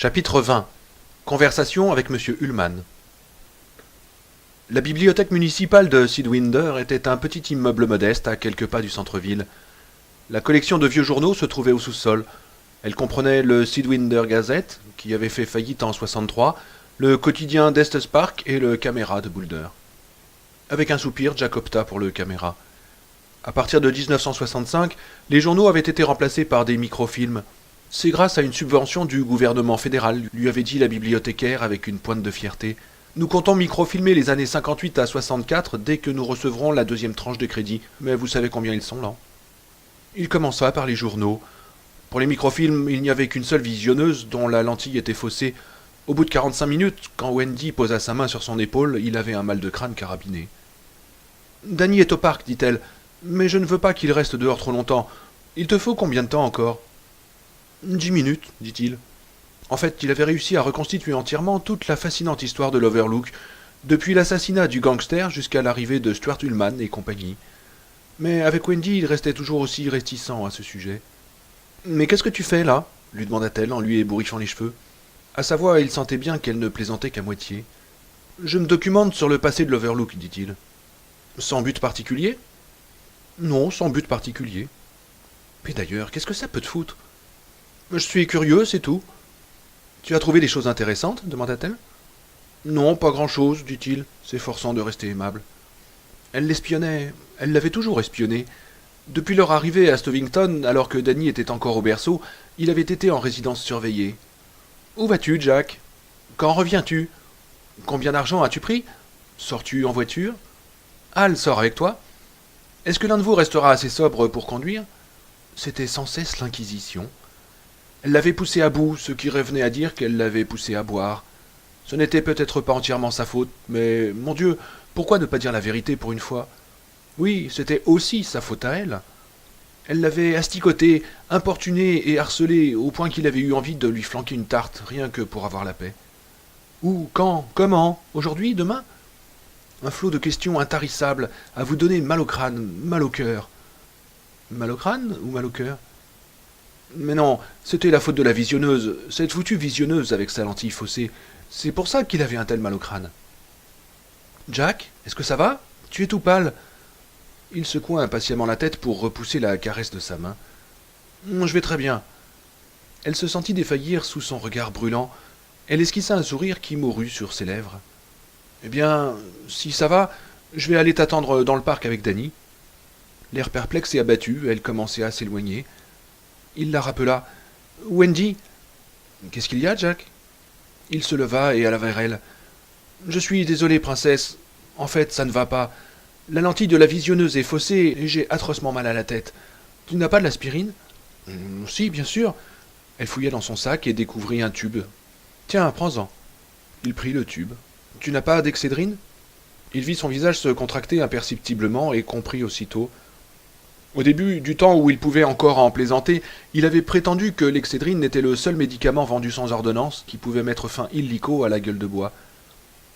Chapitre 20. Conversation avec M. Ullmann. La bibliothèque municipale de Sidwinder était un petit immeuble modeste à quelques pas du centre-ville. La collection de vieux journaux se trouvait au sous-sol. Elle comprenait le Sidwinder Gazette, qui avait fait faillite en 63, le quotidien d'Estes Park et le Caméra de Boulder. Avec un soupir, Jack opta pour le Caméra. À partir de 1965, les journaux avaient été remplacés par des microfilms. C'est grâce à une subvention du gouvernement fédéral, lui avait dit la bibliothécaire avec une pointe de fierté. Nous comptons microfilmer les années 58 à 64 dès que nous recevrons la deuxième tranche de crédit, mais vous savez combien ils sont lents. Il commença par les journaux. Pour les microfilms, il n'y avait qu'une seule visionneuse dont la lentille était faussée. Au bout de 45 minutes, quand Wendy posa sa main sur son épaule, il avait un mal de crâne carabiné. « Danny est au parc, dit-elle, mais je ne veux pas qu'il reste dehors trop longtemps. Il te faut combien de temps encore ?»« 10 minutes, dit-il. En fait, il avait réussi à reconstituer entièrement toute la fascinante histoire de l'Overlook, depuis l'assassinat du gangster jusqu'à l'arrivée de Stuart Ullmann et compagnie. Mais avec Wendy, il restait toujours aussi réticent à ce sujet. « Mais qu'est-ce que tu fais, là ?» lui demanda-t-elle en lui ébouriffant les cheveux. À sa voix, il sentait bien qu'elle ne plaisantait qu'à moitié. « Je me documente sur le passé de l'Overlook, dit-il. »« Sans but particulier ?»« Non, sans but particulier. »« Mais d'ailleurs, qu'est-ce que ça peut te foutre ?»« Je suis curieux, c'est tout. »« Tu as trouvé des choses intéressantes ?» demanda-t-elle. « Non, pas grand-chose, dit-il, s'efforçant de rester aimable. Elle l'espionnait, elle l'avait toujours espionné. Depuis leur arrivée à Stovington, alors que Danny était encore au berceau, il avait été en résidence surveillée. « Où vas-tu, Jack ? Quand reviens-tu ? Combien d'argent as-tu pris ? Sors-tu en voiture ? Al sort avec toi ? Est-ce que l'un de vous restera assez sobre pour conduire ?» C'était sans cesse l'inquisition. Elle l'avait poussé à bout, ce qui revenait à dire qu'elle l'avait poussé à boire. Ce n'était peut-être pas entièrement sa faute, mais, mon Dieu, pourquoi ne pas dire la vérité pour une fois ? Oui, c'était aussi sa faute à elle. Elle l'avait asticoté, importuné et harcelé, au point qu'il avait eu envie de lui flanquer une tarte, rien que pour avoir la paix. Où, quand, comment, aujourd'hui, demain ? Un flot de questions intarissables, à vous donner mal au crâne, mal au cœur. Mal au crâne ou mal au cœur ? Mais non, c'était la faute de la visionneuse, cette foutue visionneuse avec sa lentille faussée. C'est pour ça qu'il avait un tel mal au crâne. « Jack, est-ce que ça va ? Tu es tout pâle. » Il secoua impatiemment la tête pour repousser la caresse de sa main. « Je vais très bien. » Elle se sentit défaillir sous son regard brûlant. Elle esquissa un sourire qui mourut sur ses lèvres. « Eh bien, si ça va, je vais aller t'attendre dans le parc avec Danny. » L'air perplexe et abattu, elle commençait à s'éloigner. Il la rappela. « Wendy !»« Qu'est-ce qu'il y a, Jack ?» Il se leva et alla vers elle. « Je suis désolé, princesse. En fait, ça ne va pas. La lentille de la visionneuse est faussée et j'ai atrocement mal à la tête. Tu n'as pas de l'aspirine ?»« Si, bien sûr. » Elle fouilla dans son sac et découvrit un tube. « Tiens, prends-en. » Il prit le tube. « Tu n'as pas d'excédrine ?» Il vit son visage se contracter imperceptiblement et comprit aussitôt. Au début du temps où il pouvait encore en plaisanter, il avait prétendu que l'excédrine était le seul médicament vendu sans ordonnance qui pouvait mettre fin illico à la gueule de bois.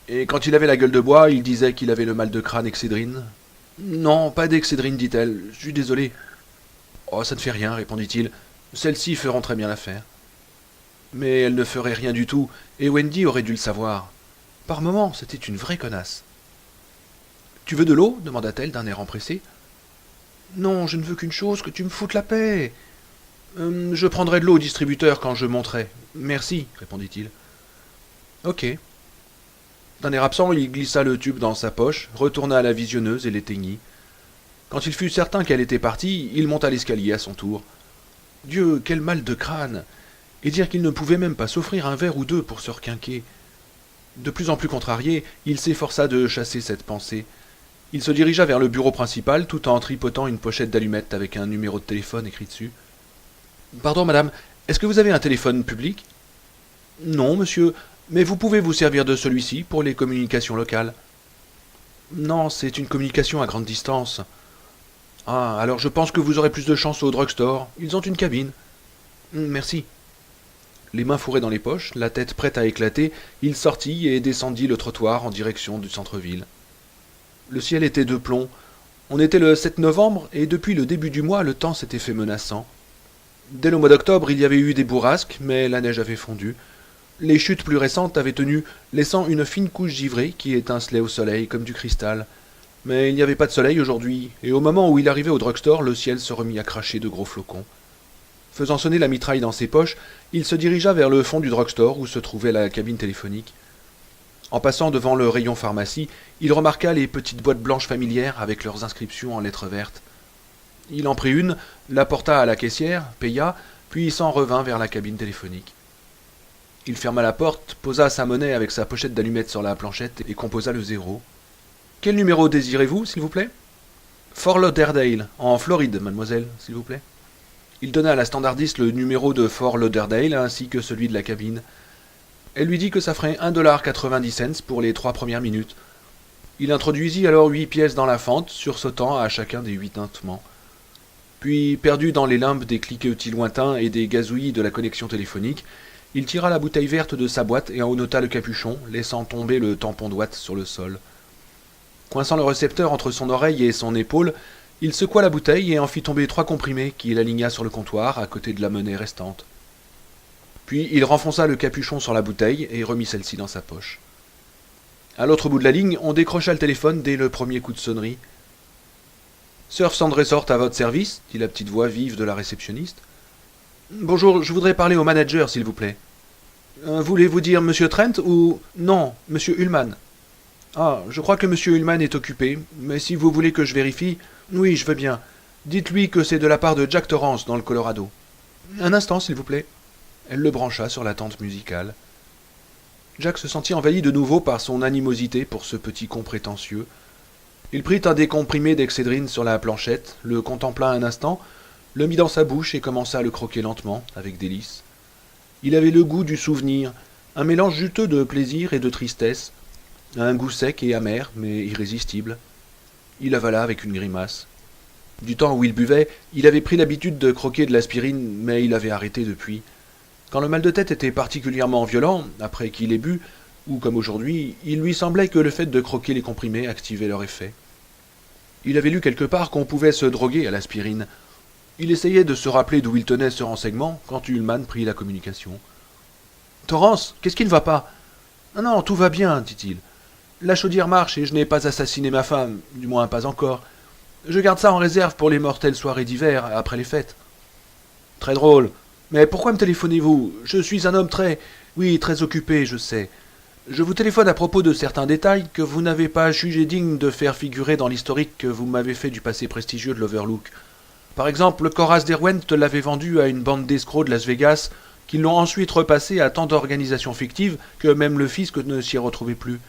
Et quand il avait la gueule de bois, il disait qu'il avait le mal de crâne excédrine. « Non, pas d'excédrine, dit-elle. Je suis désolé. »« Oh, ça ne fait rien, répondit-il. Celles-ci feront très bien l'affaire. » Mais elle ne ferait rien du tout, et Wendy aurait dû le savoir. Par moments, c'était une vraie connasse. « Tu veux de l'eau » demanda-t-elle d'un air empressé. « Non, je ne veux qu'une chose, que tu me foutes la paix. »« Je prendrai de l'eau au distributeur quand je monterai. Merci, répondit-il. « Ok. » D'un air absent, il glissa le tube dans sa poche, retourna à la visionneuse et l'éteignit. Quand il fut certain qu'elle était partie, il monta l'escalier à son tour. Dieu, quel mal de crâne! Et dire qu'il ne pouvait même pas s'offrir un verre ou deux pour se requinquer. De plus en plus contrarié, il s'efforça de chasser cette pensée. Il se dirigea vers le bureau principal tout en tripotant une pochette d'allumettes avec un numéro de téléphone écrit dessus. « Pardon, madame, est-ce que vous avez un téléphone public ?»« Non, monsieur, mais vous pouvez vous servir de celui-ci pour les communications locales. »« Non, c'est une communication à grande distance. »« Ah, alors je pense que vous aurez plus de chance au drugstore. Ils ont une cabine. »« Merci. » Les mains fourrées dans les poches, la tête prête à éclater, il sortit et descendit le trottoir en direction du centre-ville. Le ciel était de plomb. On était le 7 novembre et depuis le début du mois, le temps s'était fait menaçant. Dès le mois d'octobre, il y avait eu des bourrasques, mais la neige avait fondu. Les chutes plus récentes avaient tenu, laissant une fine couche givrée qui étincelait au soleil comme du cristal. Mais il n'y avait pas de soleil aujourd'hui, et au moment où il arrivait au drugstore, le ciel se remit à cracher de gros flocons. Faisant sonner la mitraille dans ses poches, il se dirigea vers le fond du drugstore où se trouvait la cabine téléphonique. En passant devant le rayon pharmacie, il remarqua les petites boîtes blanches familières avec leurs inscriptions en lettres vertes. Il en prit une, la porta à la caissière, paya, puis s'en revint vers la cabine téléphonique. Il ferma la porte, posa sa monnaie avec sa pochette d'allumettes sur la planchette et composa le 0. « Quel numéro désirez-vous, s'il vous plaît ?»« Fort Lauderdale, en Floride, mademoiselle, s'il vous plaît. » Il donna à la standardiste le numéro de Fort Lauderdale ainsi que celui de la cabine. Elle lui dit que ça ferait $1,90 pour les 3 premières minutes. Il introduisit alors 8 pièces dans la fente, sursautant à chacun des 8 tintements. Puis, perdu dans les limbes des cliquetis lointains et des gazouillis de la connexion téléphonique, il tira la bouteille verte de sa boîte et en ôta le capuchon, laissant tomber le tampon d'ouate sur le sol. Coinçant le récepteur entre son oreille et son épaule, il secoua la bouteille et en fit tomber 3 comprimés qu'il aligna sur le comptoir à côté de la monnaie restante. Puis il renfonça le capuchon sur la bouteille et remit celle-ci dans sa poche. À l'autre bout de la ligne, on décrocha le téléphone dès le premier coup de sonnerie. « Surf Sand Resort à votre service » dit la petite voix vive de la réceptionniste. « Bonjour, je voudrais parler au manager, s'il vous plaît. »« Voulez-vous dire Monsieur Trent ou... »« Non, Monsieur Ullman. »« Ah, je crois que Monsieur Ullman est occupé, mais si vous voulez que je vérifie... »« Oui, je veux bien. Dites-lui que c'est de la part de Jack Torrance dans le Colorado. »« Un instant, s'il vous plaît. » Elle le brancha sur la tente musicale. Jack se sentit envahi de nouveau par son animosité pour ce petit con prétentieux. Il prit un des comprimés d'excédrine sur la planchette, le contempla un instant, le mit dans sa bouche et commença à le croquer lentement, avec délice. Il avait le goût du souvenir, un mélange juteux de plaisir et de tristesse, un goût sec et amer, mais irrésistible. Il avala avec une grimace. Du temps où il buvait, il avait pris l'habitude de croquer de l'aspirine, mais il avait arrêté depuis. Quand le mal de tête était particulièrement violent, après qu'il ait bu, ou comme aujourd'hui, il lui semblait que le fait de croquer les comprimés activait leur effet. Il avait lu quelque part qu'on pouvait se droguer à l'aspirine. Il essayait de se rappeler d'où il tenait ce renseignement quand Ullman prit la communication. « Torrance, qu'est-ce qui ne va pas ?»« Non, non, tout va bien, dit-il. La chaudière marche et je n'ai pas assassiné ma femme, du moins pas encore. Je garde ça en réserve pour les mortelles soirées d'hiver, après les fêtes. »« Très drôle. Mais pourquoi me téléphonez-vous? Je suis un homme très... Oui, très occupé, je sais. Je vous téléphone à propos de certains détails que vous n'avez pas jugé dignes de faire figurer dans l'historique que vous m'avez fait du passé prestigieux de l'Overlook. Par exemple, Coraz Derwent l'avait vendu à une bande d'escrocs de Las Vegas qui l'ont ensuite repassé à tant d'organisations fictives que même le fisc ne s'y retrouvait plus.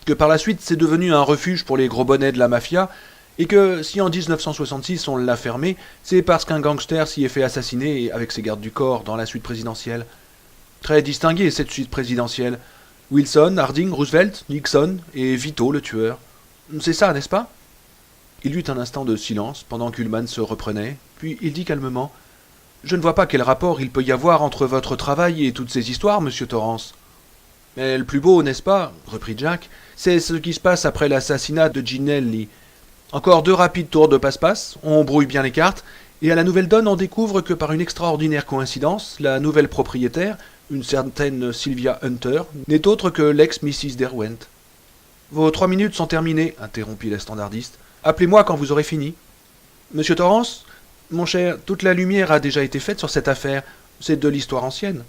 Que par la suite c'est devenu un refuge pour les gros bonnets de la mafia, et que si en 1966 on l'a fermé, c'est parce qu'un gangster s'y est fait assassiner avec ses gardes du corps dans la suite présidentielle. Très distinguée cette suite présidentielle. Wilson, Harding, Roosevelt, Nixon et Vito le tueur. C'est ça, n'est-ce pas? Il eut un instant de silence pendant qu'Ullman se reprenait, puis il dit calmement « Je ne vois pas quel rapport il peut y avoir entre votre travail et toutes ces histoires, monsieur Torrance. »« Mais le plus beau, n'est-ce pas, reprit Jack, c'est ce qui se passe après l'assassinat de Ginelli. Encore 2 rapides tours de passe-passe, on brouille bien les cartes, et à la nouvelle donne on découvre que par une extraordinaire coïncidence, la nouvelle propriétaire, une certaine Sylvia Hunter, n'est autre que l'ex-Mrs. Derwent. »« Vos 3 minutes sont terminées, interrompit la standardiste. Appelez-moi quand vous aurez fini. »« Monsieur Torrance, mon cher, toute la lumière a déjà été faite sur cette affaire. C'est de l'histoire ancienne. »«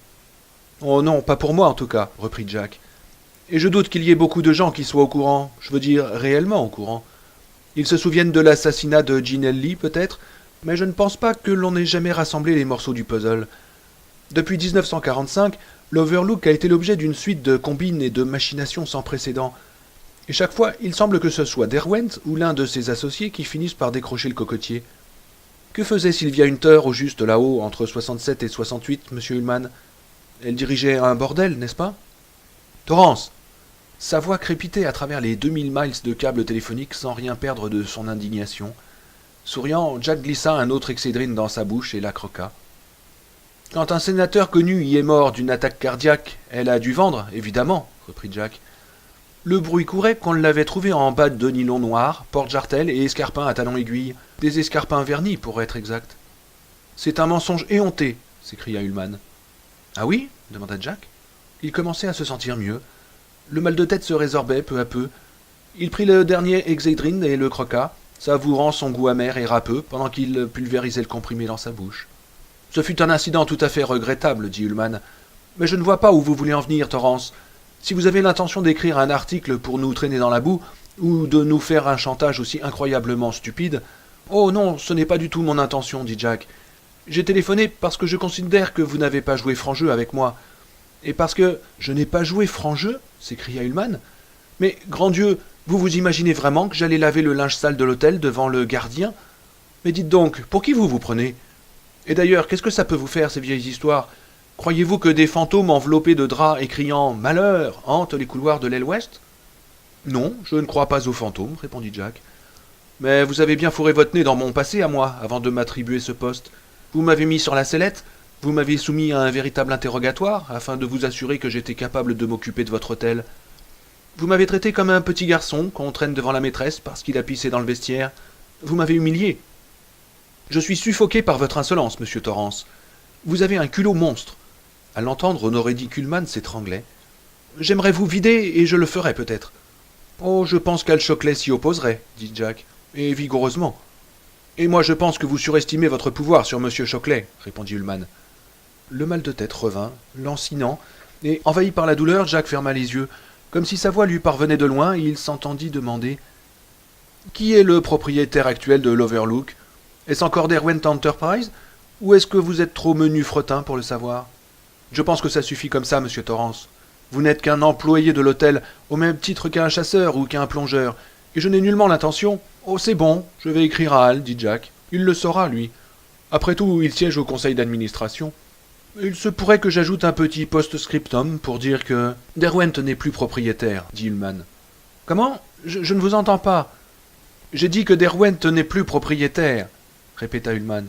Oh non, pas pour moi en tout cas, reprit Jack. Et je doute qu'il y ait beaucoup de gens qui soient au courant, je veux dire réellement au courant. Ils se souviennent de l'assassinat de Ginelli, peut-être, mais je ne pense pas que l'on ait jamais rassemblé les morceaux du puzzle. Depuis 1945, l'Overlook a été l'objet d'une suite de combines et de machinations sans précédent. Et chaque fois, il semble que ce soit Derwent ou l'un de ses associés qui finissent par décrocher le cocotier. Que faisait Sylvia Hunter au juste là-haut, entre 67 et 68, monsieur Ullman? Elle dirigeait un bordel, n'est-ce pas? Torrance! Sa voix crépitait à travers les 2000 miles de câbles téléphoniques sans rien perdre de son indignation. Souriant, Jack glissa un autre excédrine dans sa bouche et la croqua. Quand un sénateur connu y est mort d'une attaque cardiaque, elle a dû vendre, évidemment, reprit Jack. Le bruit courait qu'on l'avait trouvé en bas de nylon noir, porte-jartel et escarpins à talons aiguilles, des escarpins vernis pour être exact. C'est un mensonge éhonté, s'écria Ullman. Ah oui? Demanda Jack. Il commençait à se sentir mieux. Le mal de tête se résorbait peu à peu. Il prit le dernier Excedrin et le croqua, savourant son goût amer et râpeux pendant qu'il pulvérisait le comprimé dans sa bouche. « Ce fut un incident tout à fait regrettable, dit Ullmann. Mais je ne vois pas où vous voulez en venir, Torrance. Si vous avez l'intention d'écrire un article pour nous traîner dans la boue, ou de nous faire un chantage aussi incroyablement stupide... »« Oh non, ce n'est pas du tout mon intention, dit Jack. J'ai téléphoné parce que je considère que vous n'avez pas joué franc jeu avec moi. Et parce que... »« Je n'ai pas joué franc jeu ?» s'écria Ullmann. « Mais, grand Dieu, vous vous imaginez vraiment que j'allais laver le linge sale de l'hôtel devant le gardien? Mais dites donc, pour qui vous vous prenez? Et d'ailleurs, qu'est-ce que ça peut vous faire, ces vieilles histoires? Croyez-vous que des fantômes enveloppés de draps et criant « Malheur !» hantent les couloirs de l'aile ouest? Non, je ne crois pas aux fantômes, répondit Jack. Mais vous avez bien fourré votre nez dans mon passé à moi, avant de m'attribuer ce poste. Vous m'avez mis sur la sellette, vous m'avez soumis à un véritable interrogatoire, afin de vous assurer que j'étais capable de m'occuper de votre hôtel. Vous m'avez traité comme un petit garçon qu'on traîne devant la maîtresse parce qu'il a pissé dans le vestiaire. Vous m'avez humilié. Je suis suffoqué par votre insolence, monsieur Torrance. Vous avez un culot monstre. À l'entendre, on aurait dit qu'Ullmann s'étranglait. J'aimerais vous vider, et je le ferais peut-être. Oh, je pense qu'Al Shockley s'y opposerait, dit Jack, et vigoureusement. Et moi je pense que vous surestimez votre pouvoir sur monsieur Shockley, répondit Ullmann. Le mal de tête revint, lancinant, et, envahi par la douleur, Jack ferma les yeux. Comme si sa voix lui parvenait de loin, il s'entendit demander « Qui est le propriétaire actuel de l'Overlook? Est-ce encore Derwent Enterprise? Ou est-ce que vous êtes trop menu fretin pour le savoir? Je pense que ça suffit comme ça, monsieur Torrance. Vous n'êtes qu'un employé de l'hôtel, au même titre qu'un chasseur ou qu'un plongeur, et je n'ai nullement l'intention... Oh, c'est bon, je vais écrire à Hal, dit Jack. Il le saura, lui. Après tout, il siège au conseil d'administration. Il se pourrait que j'ajoute un petit post-scriptum pour dire que... Derwent n'est plus propriétaire, dit Ullmann. Comment? Je ne vous entends pas. J'ai dit que Derwent n'est plus propriétaire, répéta Ullmann.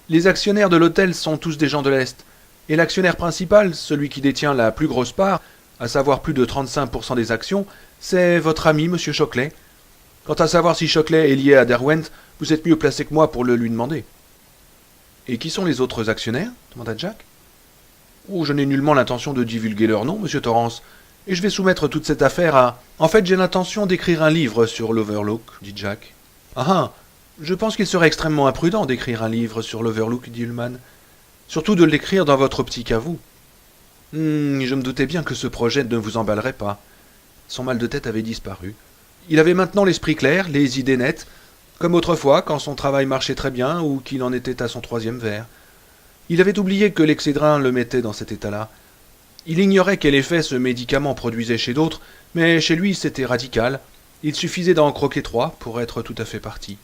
Les actionnaires de l'hôtel sont tous des gens de l'Est, et l'actionnaire principal, celui qui détient la plus grosse part, à savoir plus de 35% des actions, c'est votre ami, monsieur Shockley. Quant à savoir si Shockley est lié à Derwent, vous êtes mieux placé que moi pour le lui demander. Et qui sont les autres actionnaires? Demanda Jack. Oh, je n'ai nullement l'intention de divulguer leur nom, monsieur Torrance, et je vais soumettre toute cette affaire à... En fait, j'ai l'intention d'écrire un livre sur l'Overlook, dit Jack. Ah ah, je pense qu'il serait extrêmement imprudent d'écrire un livre sur l'Overlook, dit Ullmann. Surtout de l'écrire dans votre optique à vous. Je me doutais bien que ce projet ne vous emballerait pas. Son mal de tête avait disparu. Il avait maintenant l'esprit clair, les idées nettes, comme autrefois quand son travail marchait très bien ou qu'il en était à son 3e verre. Il avait oublié que l'excédrin le mettait dans cet état-là. Il ignorait quel effet ce médicament produisait chez d'autres, mais chez lui c'était radical. Il suffisait d'en croquer 3 pour être tout à fait parti.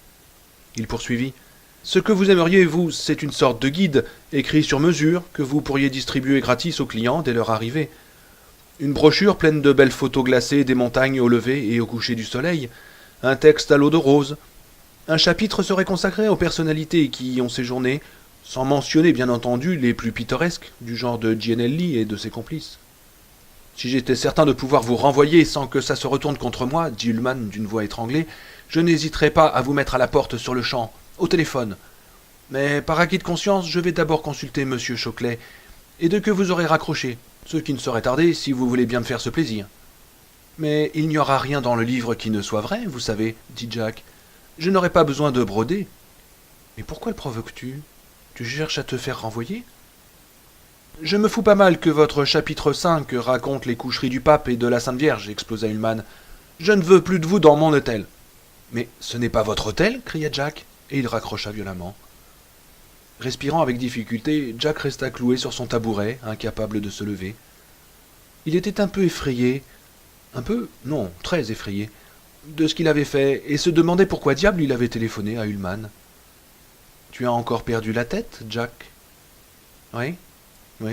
Il poursuivit. Ce que vous aimeriez, vous, c'est une sorte de guide, écrit sur mesure, que vous pourriez distribuer gratis aux clients dès leur arrivée. Une brochure pleine de belles photos glacées des montagnes au lever et au coucher du soleil, un texte à l'eau de rose. Un chapitre serait consacré aux personnalités qui y ont séjourné, sans mentionner bien entendu les plus pittoresques, du genre de Gianelli et de ses complices. Si j'étais certain de pouvoir vous renvoyer sans que ça se retourne contre moi, dit Ullmann d'une voix étranglée, je n'hésiterais pas à vous mettre à la porte sur le champ, au téléphone. Mais par acquis de conscience, je vais d'abord consulter monsieur Shockley, et de que vous aurez raccroché, ce qui ne saurait tarder si vous voulez bien me faire ce plaisir. Mais il n'y aura rien dans le livre qui ne soit vrai, vous savez, dit Jack. Je n'aurai pas besoin de broder. Mais pourquoi le provoques-tu? Tu cherches à te faire renvoyer? Je me fous pas mal que votre chapitre 5 raconte les coucheries du pape et de la Sainte Vierge, explosa Ullmann. Je ne veux plus de vous dans mon hôtel. Mais ce n'est pas votre hôtel, cria Jack, et il raccrocha violemment. Respirant avec difficulté, Jack resta cloué sur son tabouret, incapable de se lever. Il était un peu effrayé, non, très effrayé, de ce qu'il avait fait, et se demandait pourquoi diable il avait téléphoné à Ullmann. « Tu as encore perdu la tête, Jack ?»« Oui,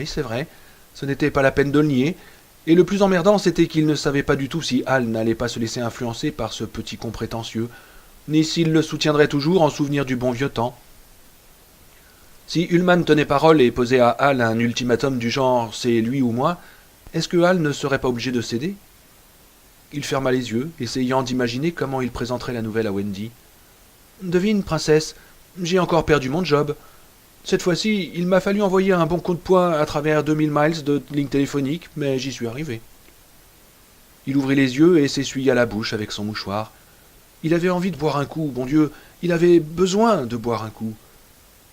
c'est vrai, ce n'était pas la peine de le nier, et le plus emmerdant, c'était qu'il ne savait pas du tout si Hal n'allait pas se laisser influencer par ce petit con prétentieux, ni s'il le soutiendrait toujours en souvenir du bon vieux temps. Si Ullmann tenait parole et posait à Hal un ultimatum du genre « c'est lui ou moi », est-ce que Hal ne serait pas obligé de céder? Il ferma les yeux, essayant d'imaginer comment il présenterait la nouvelle à Wendy. « Devine, princesse, j'ai encore perdu mon job. Cette fois-ci, il m'a fallu envoyer un bon coup de poing à travers 2000 miles de ligne téléphonique, mais j'y suis arrivé. Il ouvrit les yeux et s'essuya la bouche avec son mouchoir. Il avait envie de boire un coup, bon Dieu, il avait besoin de boire un coup.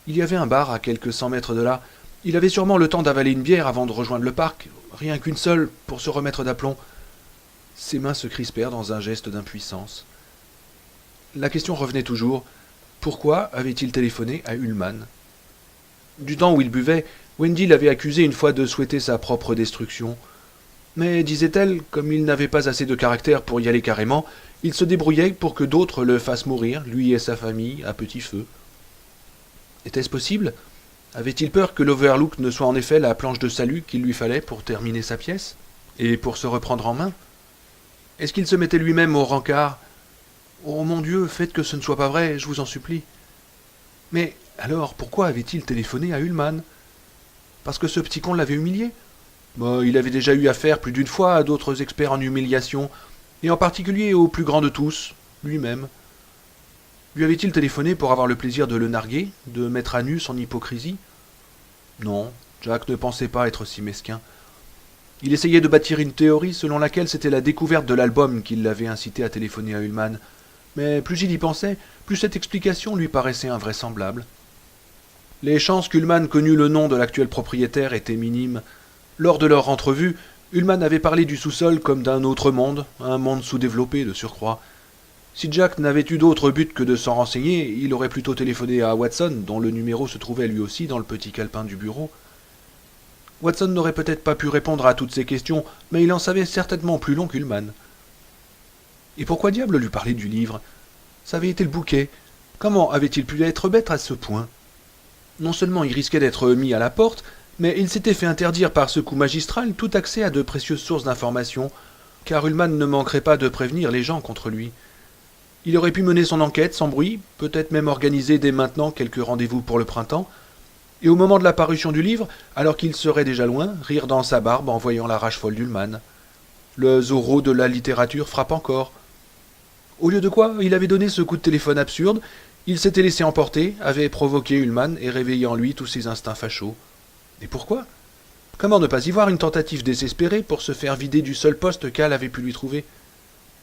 Il y avait un bar à quelques 100 mètres de là. Il avait sûrement le temps d'avaler une bière avant de rejoindre le parc, rien qu'une seule, pour se remettre d'aplomb. Ses mains se crispèrent dans un geste d'impuissance. La question revenait toujours. Pourquoi avait-il téléphoné à Ullmann? Du temps où il buvait, Wendy l'avait accusé une fois de souhaiter sa propre destruction. Mais, disait-elle, comme il n'avait pas assez de caractère pour y aller carrément, il se débrouillait pour que d'autres le fassent mourir, lui et sa famille, à petit feu. Était-ce possible? Avait-il peur que l'Overlook ne soit en effet la planche de salut qu'il lui fallait pour terminer sa pièce? Et pour se reprendre en main? Est-ce qu'il se mettait lui-même au rencard? Oh mon Dieu, faites que ce ne soit pas vrai, je vous en supplie. Mais alors, pourquoi avait-il téléphoné à Ullmann? Parce que ce petit con l'avait humilié? Il avait déjà eu affaire plus d'une fois à d'autres experts en humiliation, et en particulier au plus grand de tous, lui-même. Lui avait-il téléphoné pour avoir le plaisir de le narguer, de mettre à nu son hypocrisie? Non, Jack ne pensait pas être si mesquin. Il essayait de bâtir une théorie selon laquelle c'était la découverte de l'album qui l'avait incité à téléphoner à Ullmann, mais plus il y pensait, plus cette explication lui paraissait invraisemblable. Les chances qu'Ullmann connût le nom de l'actuel propriétaire étaient minimes. Lors de leur entrevue, Ullmann avait parlé du sous-sol comme d'un autre monde, un monde sous-développé de surcroît. Si Jack n'avait eu d'autre but que de s'en renseigner, il aurait plutôt téléphoné à Watson, dont le numéro se trouvait lui aussi dans le petit calepin du bureau. Watson n'aurait peut-être pas pu répondre à toutes ces questions, mais il en savait certainement plus long qu'Ullmann. Et pourquoi diable lui parler du livre? Ça avait été le bouquet. Comment avait-il pu être bête à ce point? Non seulement il risquait d'être mis à la porte, mais il s'était fait interdire par ce coup magistral tout accès à de précieuses sources d'informations, car Ullmann ne manquerait pas de prévenir les gens contre lui. Il aurait pu mener son enquête sans bruit, peut-être même organiser dès maintenant quelques rendez-vous pour le printemps, et au moment de la parution du livre, alors qu'il serait déjà loin, rire dans sa barbe en voyant la rage folle d'Ullmann. Le Zorro de la littérature frappe encore. Au lieu de quoi, il avait donné ce coup de téléphone absurde, il s'était laissé emporter, avait provoqué Ullmann et réveillé en lui tous ses instincts fachos. Et pourquoi? Comment ne pas y voir une tentative désespérée pour se faire vider du seul poste qu'Hal avait pu lui trouver?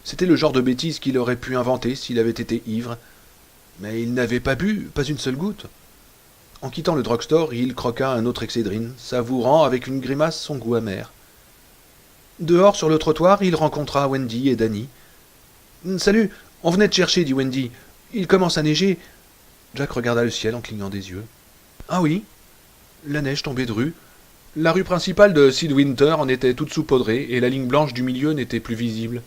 C'était le genre de bêtise qu'il aurait pu inventer s'il avait été ivre. Mais il n'avait pas bu, pas une seule goutte. En quittant le drugstore, il croqua un autre Excedrin, savourant avec une grimace son goût amer. Dehors, sur le trottoir, il rencontra Wendy et Danny. « Salut, on venait te chercher, dit Wendy. Il commence à neiger. » Jack regarda le ciel en clignant des yeux. « Ah oui ?» La neige tombait de rue. La rue principale de Sidwinter en était toute saupoudrée et la ligne blanche du milieu n'était plus visible.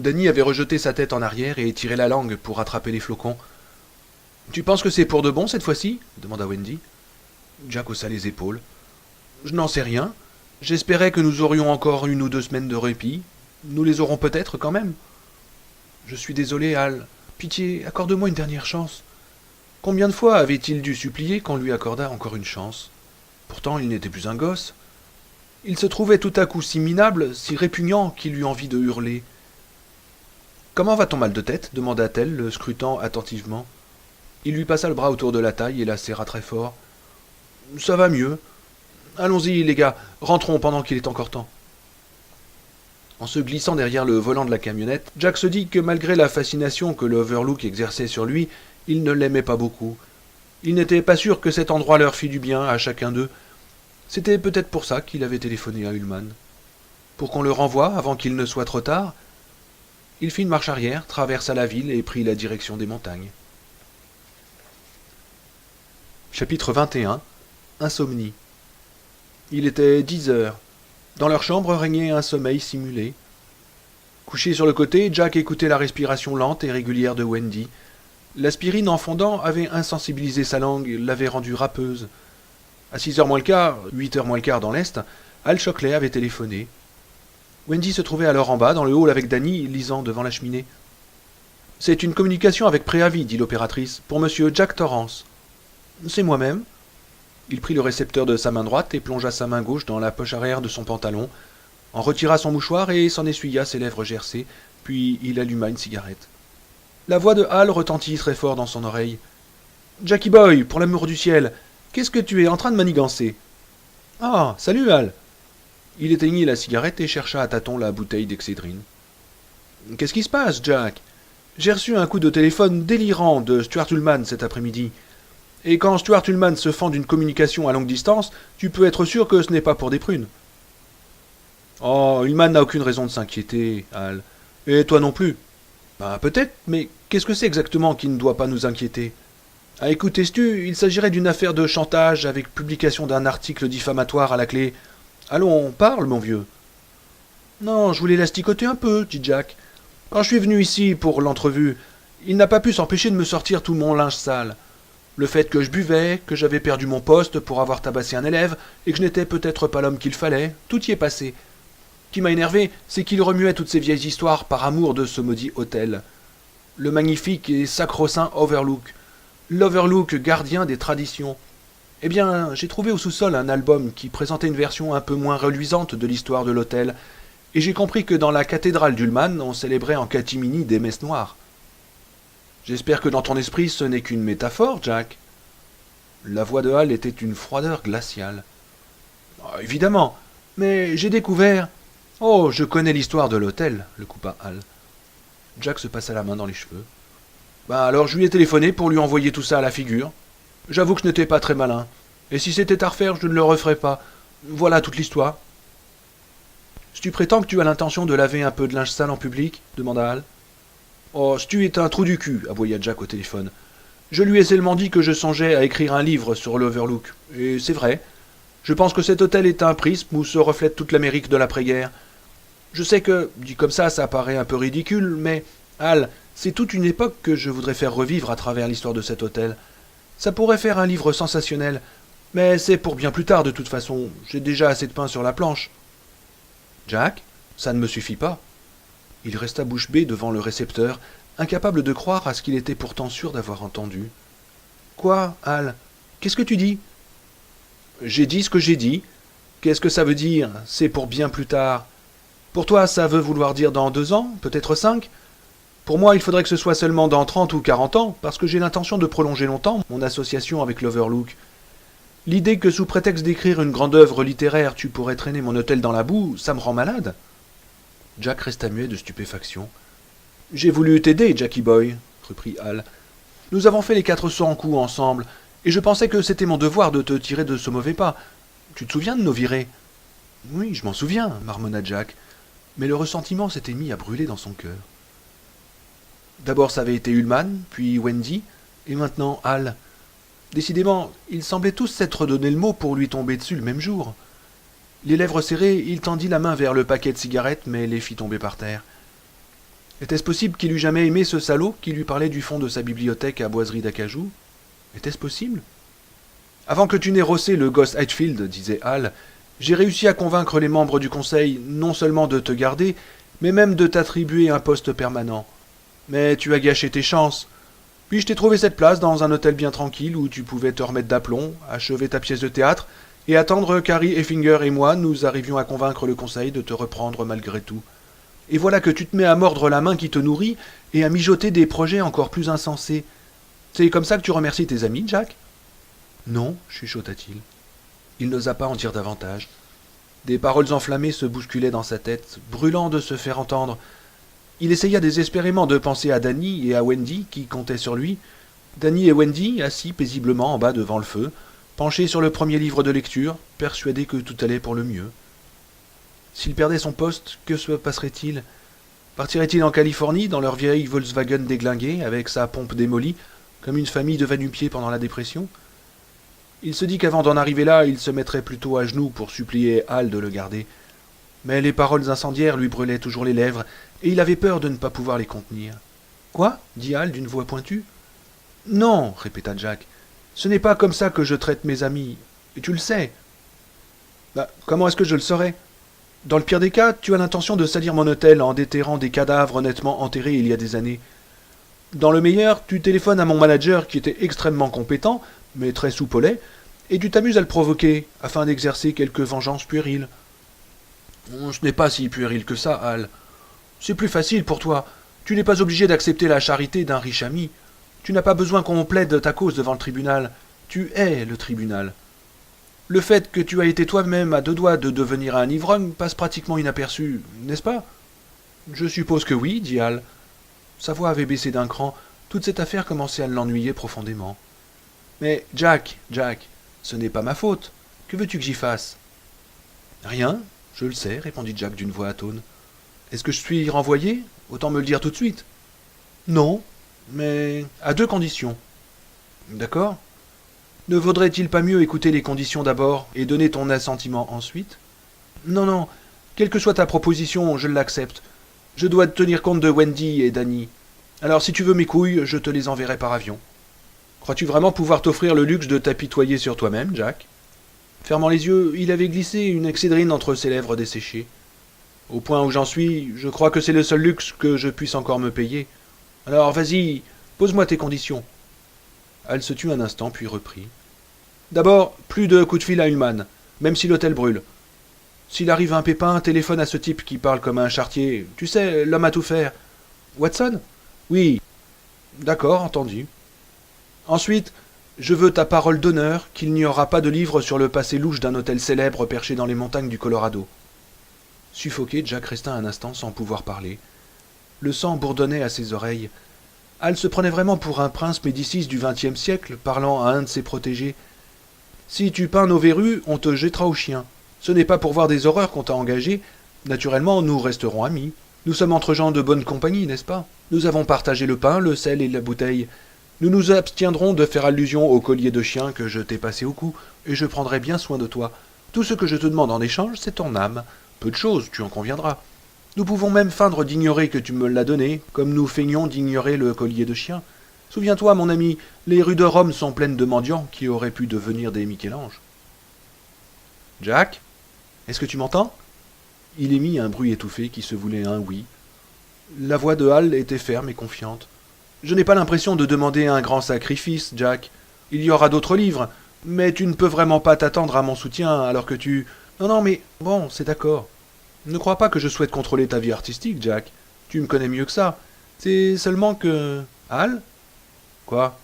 Danny avait rejeté sa tête en arrière et tiré la langue pour attraper les flocons. « Tu penses que c'est pour de bon cette fois-ci » demanda Wendy. Jack haussa les épaules. « Je n'en sais rien. J'espérais que nous aurions encore 1 ou 2 semaines de répit. Nous les aurons peut-être quand même. Je suis désolé, Hal. Pitié, accorde-moi une dernière chance. » Combien de fois avait-il dû supplier qu'on lui accordât encore une chance? Pourtant, il n'était plus un gosse. Il se trouvait tout à coup si minable, si répugnant qu'il eut envie de hurler. « Comment va ton mal de tête » demanda-t-elle, le scrutant attentivement. Il lui passa le bras autour de la taille et la serra très fort. « Ça va mieux. Allons-y, les gars, rentrons pendant qu'il est encore temps. » En se glissant derrière le volant de la camionnette, Jack se dit que malgré la fascination que l'Overlook exerçait sur lui, il ne l'aimait pas beaucoup. Il n'était pas sûr que cet endroit leur fît du bien à chacun d'eux. C'était peut-être pour ça qu'il avait téléphoné à Ullmann. Pour qu'on le renvoie avant qu'il ne soit trop tard. Il fit une marche arrière, traversa la ville et prit la direction des montagnes. Chapitre 21. Insomnie. Il était 10 heures. Dans leur chambre régnait un sommeil simulé. Couché sur le côté, Jack écoutait la respiration lente et régulière de Wendy. L'aspirine en fondant avait insensibilisé sa langue, l'avait rendue râpeuse. À 6h moins le quart, 8h moins le quart dans l'Est, Hal Shockley avait téléphoné. Wendy se trouvait alors en bas, dans le hall avec Danny, lisant devant la cheminée. « C'est une communication avec préavis, dit l'opératrice, pour monsieur Jack Torrance. »« C'est moi-même. » Il prit le récepteur de sa main droite et plongea sa main gauche dans la poche arrière de son pantalon, en retira son mouchoir et s'en essuya ses lèvres gercées, puis il alluma une cigarette. La voix de Hal retentit très fort dans son oreille. « Jackie Boy, pour l'amour du ciel, Qu'est-ce que tu es en train de manigancer? Ah, salut Al. Il éteignit la cigarette et chercha à tâtons la bouteille d'excédrine. Qu'est-ce qui se passe, Jack? J'ai reçu un coup de téléphone délirant de Stuart Ullman cet après-midi. Et quand Stuart Ullman se fend d'une communication à longue distance, tu peux être sûr que ce n'est pas pour des prunes. Oh, Ullman n'a aucune raison de s'inquiéter, Al. Et toi non plus. Ben, peut-être, mais qu'est-ce que c'est exactement qui ne doit pas nous inquiéter? Ah, écoute, Estu, il s'agirait d'une affaire de chantage avec publication d'un article diffamatoire à la clé. Allons, parle, mon vieux. Non, je voulais l'asticoter un peu, dit Jack. Quand je suis venu ici pour l'entrevue, il n'a pas pu s'empêcher de me sortir tout mon linge sale. Le fait que je buvais, que j'avais perdu mon poste pour avoir tabassé un élève, et que je n'étais peut-être pas l'homme qu'il fallait, tout y est passé. Ce qui m'a énervé, c'est qu'il remuait toutes ces vieilles histoires par amour de ce maudit hôtel. Le magnifique et sacro-saint Overlook. L'Overlook gardien des traditions. Eh bien, j'ai trouvé au sous-sol un album qui présentait une version un peu moins reluisante de l'histoire de l'hôtel, et j'ai compris que dans la cathédrale d'Ullman, on célébrait en catimini des messes noires. J'espère que dans ton esprit ce n'est qu'une métaphore, Jack. La voix de Hal était une froideur glaciale. Ah, évidemment, mais j'ai découvert... Oh, je connais l'histoire de l'hôtel, le coupa Hal. Jack se passa la main dans les cheveux. Ben alors je lui ai téléphoné pour lui envoyer tout ça à la figure. J'avoue que je n'étais pas très malin. Et si c'était à refaire, je ne le referais pas. Voilà toute l'histoire. Si tu prétends que tu as l'intention de laver un peu de linge sale en public, demanda Hal. Oh, Stu est un trou du cul, aboya Jack au téléphone. Je lui ai seulement dit que je songeais à écrire un livre sur l'Overlook. Et c'est vrai. Je pense que cet hôtel est un prisme où se reflète toute l'Amérique de l'après-guerre. Je sais que, dit comme ça paraît un peu ridicule, mais, Hal, c'est toute une époque que je voudrais faire revivre à travers l'histoire de cet hôtel. Ça pourrait faire un livre sensationnel, mais c'est pour bien plus tard de toute façon. J'ai déjà assez de pain sur la planche. Jack, ça ne me suffit pas. Il resta bouche bée devant le récepteur, incapable de croire à ce qu'il était pourtant sûr d'avoir entendu. Quoi, Hal? Qu'est-ce que tu dis? J'ai dit ce que j'ai dit. Qu'est-ce que ça veut dire? C'est pour bien plus tard. Pour toi, ça veut vouloir dire dans 2 ans, peut-être 5? Pour moi, il faudrait que ce soit seulement dans 30 ou 40 ans, parce que j'ai l'intention de prolonger longtemps mon association avec l'Overlook. L'idée que sous prétexte d'écrire une grande œuvre littéraire, tu pourrais traîner mon hôtel dans la boue, ça me rend malade. Jack resta muet de stupéfaction. J'ai voulu t'aider, Jackie Boy, reprit Hal. Nous avons fait les 400 coups ensemble, et je pensais que c'était mon devoir de te tirer de ce mauvais pas. Tu te souviens de nos virées? Oui, je m'en souviens, marmonna Jack, mais le ressentiment s'était mis à brûler dans son cœur. D'abord ça avait été Ullman, puis Wendy, et maintenant Hal. Décidément, ils semblaient tous s'être donné le mot pour lui tomber dessus le même jour. Les lèvres serrées, il tendit la main vers le paquet de cigarettes, mais les fit tomber par terre. Était-ce possible qu'il eût jamais aimé ce salaud qui lui parlait du fond de sa bibliothèque à boiserie d'acajou? Était-ce possible? Avant que tu n'aies rossé le gosse Hatfield, disait Hal, j'ai réussi à convaincre les membres du conseil non seulement de te garder, mais même de t'attribuer un poste permanent. Mais tu as gâché tes chances. Puis je t'ai trouvé cette place dans un hôtel bien tranquille où tu pouvais te remettre d'aplomb, achever ta pièce de théâtre, et attendre qu'Harry Effinger et moi nous arrivions à convaincre le conseil de te reprendre malgré tout. Et voilà que tu te mets à mordre la main qui te nourrit et à mijoter des projets encore plus insensés. C'est comme ça que tu remercies tes amis, Jack? Non, chuchota-t-il. Il n'osa pas en dire davantage. Des paroles enflammées se bousculaient dans sa tête, brûlant de se faire entendre. Il essaya désespérément de penser à Danny et à Wendy qui comptaient sur lui. Danny et Wendy, assis paisiblement en bas devant le feu, penchés sur le premier livre de lecture, persuadés que tout allait pour le mieux. S'il perdait son poste, que se passerait-il? Partirait-il en Californie, dans leur vieille Volkswagen déglinguée, avec sa pompe démolie, comme une famille de va-nu-pieds pendant la dépression? Il se dit qu'avant d'en arriver là, il se mettrait plutôt à genoux pour supplier Hal de le garder. Mais les paroles incendiaires lui brûlaient toujours les lèvres, et il avait peur de ne pas pouvoir les contenir. « Quoi » dit Hal d'une voix pointue. « Non » répéta Jack. « Ce n'est pas comme ça que je traite mes amis, et tu le sais. »« Bah, comment est-ce que je le saurais ? Dans le pire des cas, tu as l'intention de salir mon hôtel en déterrant des cadavres nettement enterrés il y a des années. Dans le meilleur, tu téléphones à mon manager qui était extrêmement compétent, mais très soupolé, et tu t'amuses à le provoquer, afin d'exercer quelque vengeance puérile. Ce n'est pas si puéril que ça, Hal. C'est plus facile pour toi. Tu n'es pas obligé d'accepter la charité d'un riche ami. Tu n'as pas besoin qu'on plaide ta cause devant le tribunal. Tu hais le tribunal. Le fait que tu as été toi-même à 2 doigts de devenir un ivrogne passe pratiquement inaperçu, n'est-ce pas? Je suppose que oui, dit Hal. Sa voix avait baissé d'un cran. Toute cette affaire commençait à l'ennuyer profondément. Mais Jack, ce n'est pas ma faute. Que veux-tu que j'y fasse? Rien, je le sais, répondit Jack d'une voix atone. Est-ce que je suis renvoyé? Autant me le dire tout de suite. Non, mais à 2 conditions. D'accord. Ne vaudrait-il pas mieux écouter les conditions d'abord et donner ton assentiment ensuite? Non, quelle que soit ta proposition, je l'accepte. Je dois tenir compte de Wendy et d'Annie. Alors si tu veux mes couilles, je te les enverrai par avion. Crois-tu vraiment pouvoir t'offrir le luxe de t'apitoyer sur toi-même, Jack? Fermant les yeux, il avait glissé une excédrine entre ses lèvres desséchées. Au point où j'en suis, je crois que c'est le seul luxe que je puisse encore me payer. Alors vas-y, pose-moi tes conditions. Hal se tut un instant, puis reprit. D'abord, plus de coups de fil à Ullman, même si l'hôtel brûle. S'il arrive un pépin, téléphone à ce type qui parle comme un charretier. Tu sais, l'homme à tout faire. Watson? Oui. D'accord, entendu. Ensuite, je veux ta parole d'honneur qu'il n'y aura pas de livre sur le passé louche d'un hôtel célèbre perché dans les montagnes du Colorado. Suffoqué, Jack resta un instant sans pouvoir parler. Le sang bourdonnait à ses oreilles. Hal se prenait vraiment pour un prince Médicis du XXe siècle, parlant à un de ses protégés. Si tu peins nos verrues, on te jettera au chien. Ce n'est pas pour voir des horreurs qu'on t'a engagé. Naturellement, nous resterons amis. Nous sommes entre gens de bonne compagnie, n'est-ce pas? Nous avons partagé le pain, le sel et la bouteille. Nous nous abstiendrons de faire allusion au collier de chien que je t'ai passé au cou, et je prendrai bien soin de toi. Tout ce que je te demande en échange, c'est ton âme. Peu de choses, tu en conviendras. Nous pouvons même feindre d'ignorer que tu me l'as donné, comme nous feignons d'ignorer le collier de chien. Souviens-toi, mon ami, les rues de Rome sont pleines de mendiants qui auraient pu devenir des Michel-Ange. Jack, est-ce que tu m'entends? Il émit un bruit étouffé qui se voulait un oui. La voix de Hal était ferme et confiante. Je n'ai pas l'impression de demander un grand sacrifice, Jack. Il y aura d'autres livres, mais tu ne peux vraiment pas t'attendre à mon soutien alors que tu... Non, mais bon, c'est d'accord. Ne crois pas que je souhaite contrôler ta vie artistique, Jack. Tu me connais mieux que ça. C'est seulement que... Hal? Quoi?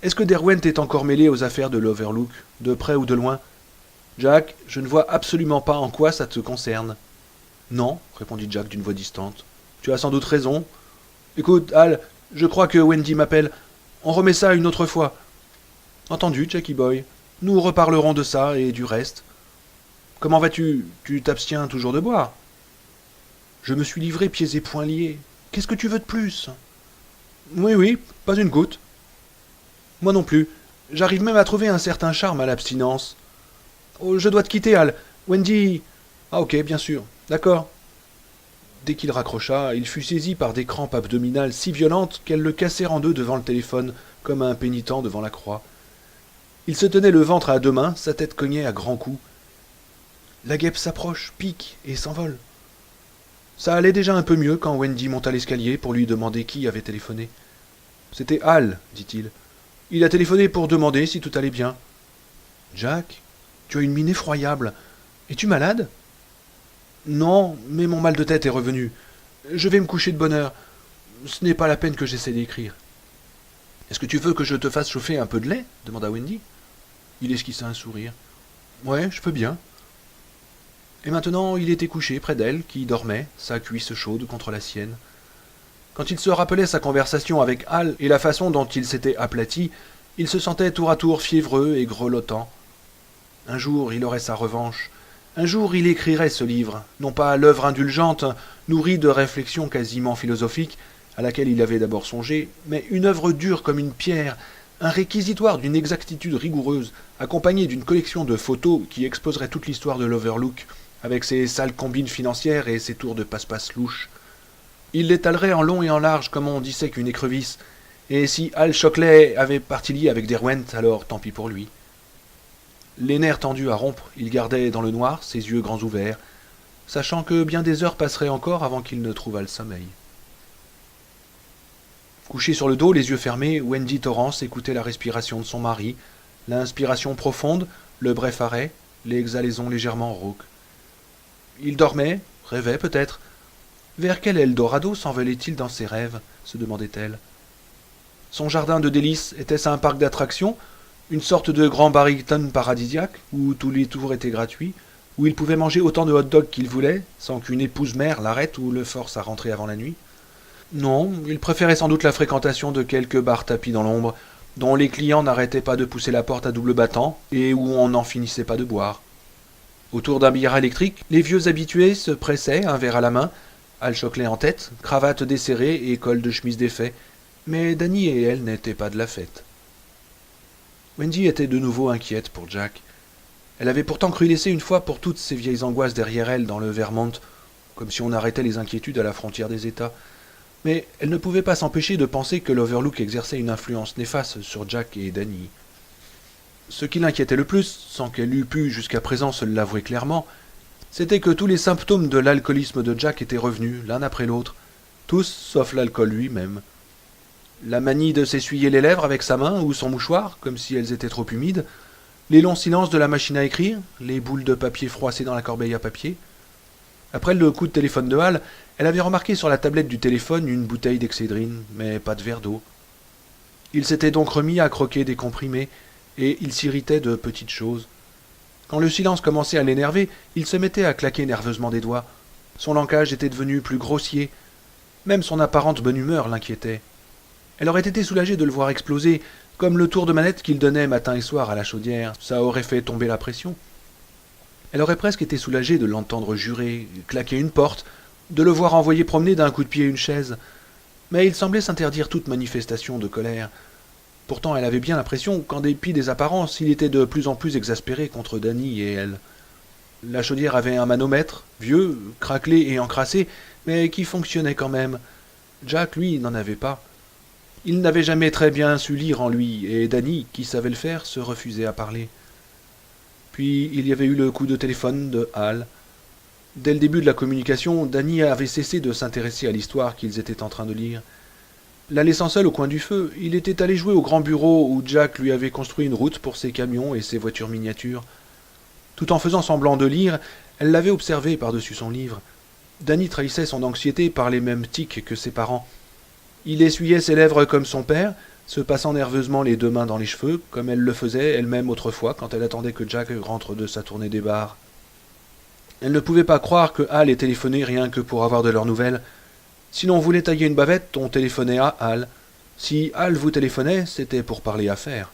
Est-ce que Derwent est encore mêlé aux affaires de l'Overlook, de près ou de loin? Jack, je ne vois absolument pas en quoi ça te concerne. Non, répondit Jack d'une voix distante. Tu as sans doute raison. Écoute, Hal, je crois que Wendy m'appelle. On remet ça une autre fois. Entendu, Jackie Boy. Nous reparlerons de ça et du reste. Comment vas-tu? Tu t'abstiens toujours de boire? Je me suis livré pieds et poings liés. Qu'est-ce que tu veux de plus? Oui, pas une goutte. Moi non plus. J'arrive même à trouver un certain charme à l'abstinence. Oh, je dois te quitter, Hal. Wendy... Ah ok, bien sûr. D'accord. Dès qu'il raccrocha, il fut saisi par des crampes abdominales si violentes qu'elles le cassèrent en deux devant le téléphone, comme un pénitent devant la croix. Il se tenait le ventre à 2 mains, sa tête cognait à grands coups. La guêpe s'approche, pique et s'envole. Ça allait déjà un peu mieux quand Wendy monta l'escalier pour lui demander qui avait téléphoné. C'était Hal, dit-il. Il a téléphoné pour demander si tout allait bien. Jack, tu as une mine effroyable. Es-tu malade? Non, mais mon mal de tête est revenu. Je vais me coucher de bonne heure. Ce n'est pas la peine que j'essaie d'écrire. Est-ce que tu veux que je te fasse chauffer un peu de lait? Demanda Wendy. Il esquissa un sourire. Ouais, je peux bien. Et maintenant, il était couché près d'elle, qui dormait, sa cuisse chaude contre la sienne. Quand il se rappelait sa conversation avec Hal et la façon dont il s'était aplati, il se sentait tour à tour fiévreux et grelottant. Un jour, il aurait sa revanche. Un jour, il écrirait ce livre, non pas l'œuvre indulgente, nourrie de réflexions quasiment philosophiques, à laquelle il avait d'abord songé, mais une œuvre dure comme une pierre, un réquisitoire d'une exactitude rigoureuse, accompagné d'une collection de photos qui exposerait toute l'histoire de l'Overlook, avec ses sales combines financières et ses tours de passe-passe louches. Il l'étalerait en long et en large comme on dissèque une écrevisse, et si Hal Shockley avait parti lié avec Derwent, alors tant pis pour lui. Les nerfs tendus à rompre, il gardait dans le noir, ses yeux grands ouverts, sachant que bien des heures passeraient encore avant qu'il ne trouvât le sommeil. Couchée sur le dos, les yeux fermés, Wendy Torrance écoutait la respiration de son mari, l'inspiration profonde, le bref arrêt, les exhalaisons légèrement rauques. Il dormait, rêvait peut-être. Vers quel Eldorado s'envolait-il dans ses rêves, se demandait-elle. Son jardin de délices était-ce un parc d'attractions, Une sorte de grand Barrington paradisiaque, où tous les tours étaient gratuits, où il pouvait manger autant de hot-dogs qu'il voulait, sans qu'une épouse mère l'arrête ou le force à rentrer avant la nuit. Non, il préférait sans doute la fréquentation de quelques bars tapis dans l'ombre, dont les clients n'arrêtaient pas de pousser la porte à double battant, et où on n'en finissait pas de boire. Autour d'un billard électrique, les vieux habitués se pressaient, un verre à la main, Al-Chocolat en tête, cravate desserrée et col de chemise défait, mais Dany et elle n'étaient pas de la fête. Wendy était de nouveau inquiète pour Jack. Elle avait pourtant cru laisser une fois pour toutes ses vieilles angoisses derrière elle dans le Vermont, comme si on arrêtait les inquiétudes à la frontière des États. Mais elle ne pouvait pas s'empêcher de penser que l'Overlook exerçait une influence néfaste sur Jack et Dany. Ce qui l'inquiétait le plus, sans qu'elle eût pu jusqu'à présent se l'avouer clairement, c'était que tous les symptômes de l'alcoolisme de Jack étaient revenus, l'un après l'autre, tous sauf l'alcool lui-même. La manie de s'essuyer les lèvres avec sa main ou son mouchoir, comme si elles étaient trop humides, les longs silences de la machine à écrire, les boules de papier froissées dans la corbeille à papier. Après le coup de téléphone de Hal, elle avait remarqué sur la tablette du téléphone une bouteille d'exédrine, mais pas de verre d'eau. Il s'était donc remis à croquer des comprimés, et il s'irritait de petites choses. Quand le silence commençait à l'énerver, il se mettait à claquer nerveusement des doigts. Son langage était devenu plus grossier. Même son apparente bonne humeur l'inquiétait. Elle aurait été soulagée de le voir exploser, comme le tour de manette qu'il donnait matin et soir à la chaudière. Ça aurait fait tomber la pression. Elle aurait presque été soulagée de l'entendre jurer, claquer une porte, de le voir envoyer promener d'un coup de pied une chaise. Mais il semblait s'interdire toute manifestation de colère. Pourtant, elle avait bien l'impression qu'en dépit des apparences, il était de plus en plus exaspéré contre Dany et elle. La chaudière avait un manomètre, vieux, craquelé et encrassé, mais qui fonctionnait quand même. Jack, lui, n'en avait pas. Il n'avait jamais très bien su lire en lui, et Dany, qui savait le faire, se refusait à parler. Puis il y avait eu le coup de téléphone de Hal. Dès le début de la communication, Dany avait cessé de s'intéresser à l'histoire qu'ils étaient en train de lire. La laissant seul au coin du feu, il était allé jouer au grand bureau où Jack lui avait construit une route pour ses camions et ses voitures miniatures. Tout en faisant semblant de lire, elle l'avait observé par-dessus son livre. Dany trahissait son anxiété par les mêmes tics que ses parents. Il essuyait ses lèvres comme son père, se passant nerveusement les deux mains dans les cheveux, comme elle le faisait elle-même autrefois quand elle attendait que Jack rentre de sa tournée des bars. Elle ne pouvait pas croire que Hal ait téléphoné rien que pour avoir de leurs nouvelles. Si l'on voulait tailler une bavette, on téléphonait à Hal. Si Hal vous téléphonait, c'était pour parler affaires.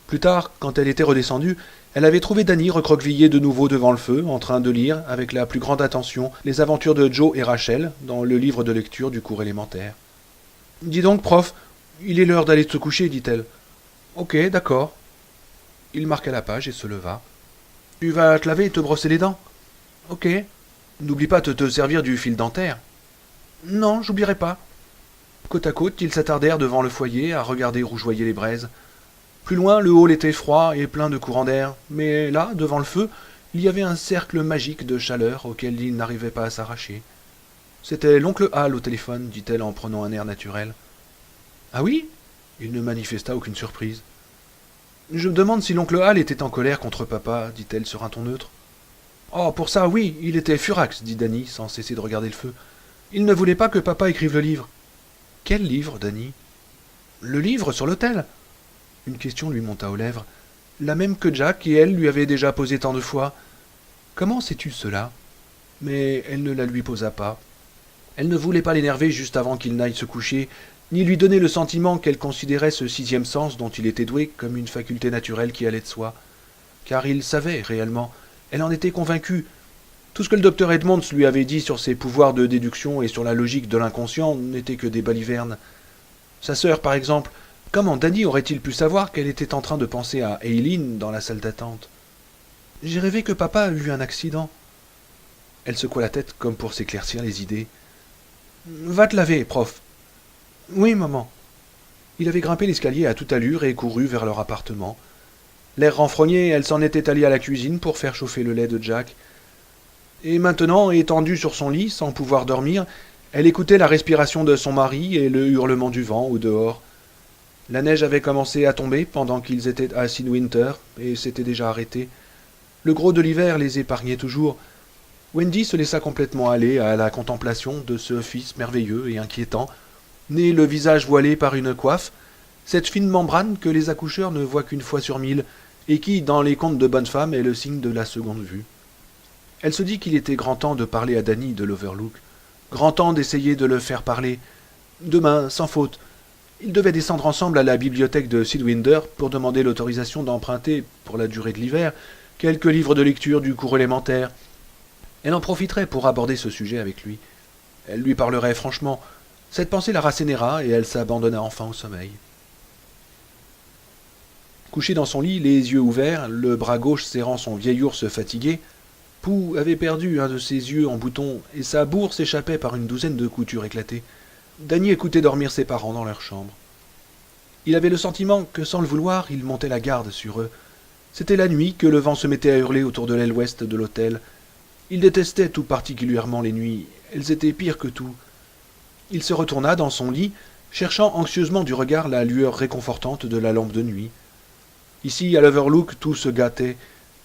Plus tard, quand elle était redescendue, elle avait trouvé Dany recroquevillé de nouveau devant le feu, en train de lire, avec la plus grande attention, les aventures de Joe et Rachel, dans le livre de lecture du cours élémentaire. « Dis donc, prof, il est l'heure d'aller se coucher, dit-elle. « Ok, d'accord. » Il marqua la page et se leva. « Tu vas te laver et te brosser les dents. »« Ok. N'oublie pas de te servir du fil dentaire. »« Non, j'oublierai pas. » Côte à côte, ils s'attardèrent devant le foyer à regarder rougeoyer les braises. Plus loin, le hall était froid et plein de courants d'air, mais là, devant le feu, il y avait un cercle magique de chaleur auquel ils n'arrivaient pas à s'arracher. C'était l'oncle Hal au téléphone, dit-elle en prenant un air naturel. Ah oui ? Il ne manifesta aucune surprise. Je me demande si l'oncle Hal était en colère contre papa, dit-elle sur un ton neutre. Oh, pour ça, oui, il était furax, dit Dany, sans cesser de regarder le feu. Il ne voulait pas que papa écrive le livre. Quel livre, Dany ? Le livre sur l'autel. Une question lui monta aux lèvres, la même que Jack et elle lui avaient déjà posée tant de fois. Comment sais-tu cela ? Mais elle ne la lui posa pas. Elle ne voulait pas l'énerver juste avant qu'il n'aille se coucher, ni lui donner le sentiment qu'elle considérait ce sixième sens dont il était doué comme une faculté naturelle qui allait de soi. Car il savait réellement, elle en était convaincue. Tout ce que le docteur Edmonds lui avait dit sur ses pouvoirs de déduction et sur la logique de l'inconscient n'était que des balivernes. Sa sœur, par exemple, comment Dany aurait-il pu savoir qu'elle était en train de penser à Eileen dans la salle d'attente ? J'ai rêvé que papa a eu un accident. Elle secoua la tête comme pour s'éclaircir les idées. Va te laver, prof. Oui, maman. Il avait grimpé l'escalier à toute allure et couru vers leur appartement. L'air renfrogné, elle s'en était allée à la cuisine pour faire chauffer le lait de Jack. Et maintenant, étendue sur son lit, sans pouvoir dormir, elle écoutait la respiration de son mari et le hurlement du vent au dehors. La neige avait commencé à tomber pendant qu'ils étaient à Sidwinter et s'était déjà arrêtée. Le gros de l'hiver les épargnait toujours. Wendy se laissa complètement aller à la contemplation de ce fils merveilleux et inquiétant, né le visage voilé par une coiffe, Cette fine membrane que les accoucheurs ne voient qu'une fois sur 1000, et qui, dans les contes de bonnes femmes, est le signe de la seconde vue. Elle se dit qu'il était grand temps de parler à Danny de l'Overlook, grand temps d'essayer de le faire parler. Demain, sans faute. Ils devaient descendre ensemble à la bibliothèque de Sidwinder pour demander l'autorisation d'emprunter, pour la durée de l'hiver, quelques livres de lecture du cours élémentaire. Elle en profiterait pour aborder ce sujet avec lui. Elle lui parlerait franchement. Cette pensée la rassénéra et elle s'abandonna enfin au sommeil. Couché dans son lit, les yeux ouverts, le bras gauche serrant son vieil ours fatigué, Pou avait perdu un de ses yeux en bouton et sa bourre s'échappait par une douzaine de coutures éclatées. Danny écoutait dormir ses parents dans leur chambre. Il avait le sentiment que, sans le vouloir, il montait la garde sur eux. C'était la nuit que le vent se mettait à hurler autour de l'aile ouest de l'hôtel. Il détestait tout particulièrement les nuits. Elles étaient pires que tout. Il se retourna dans son lit, cherchant anxieusement du regard la lueur réconfortante de la lampe de nuit. Ici, à l'Overlook, tout se gâtait.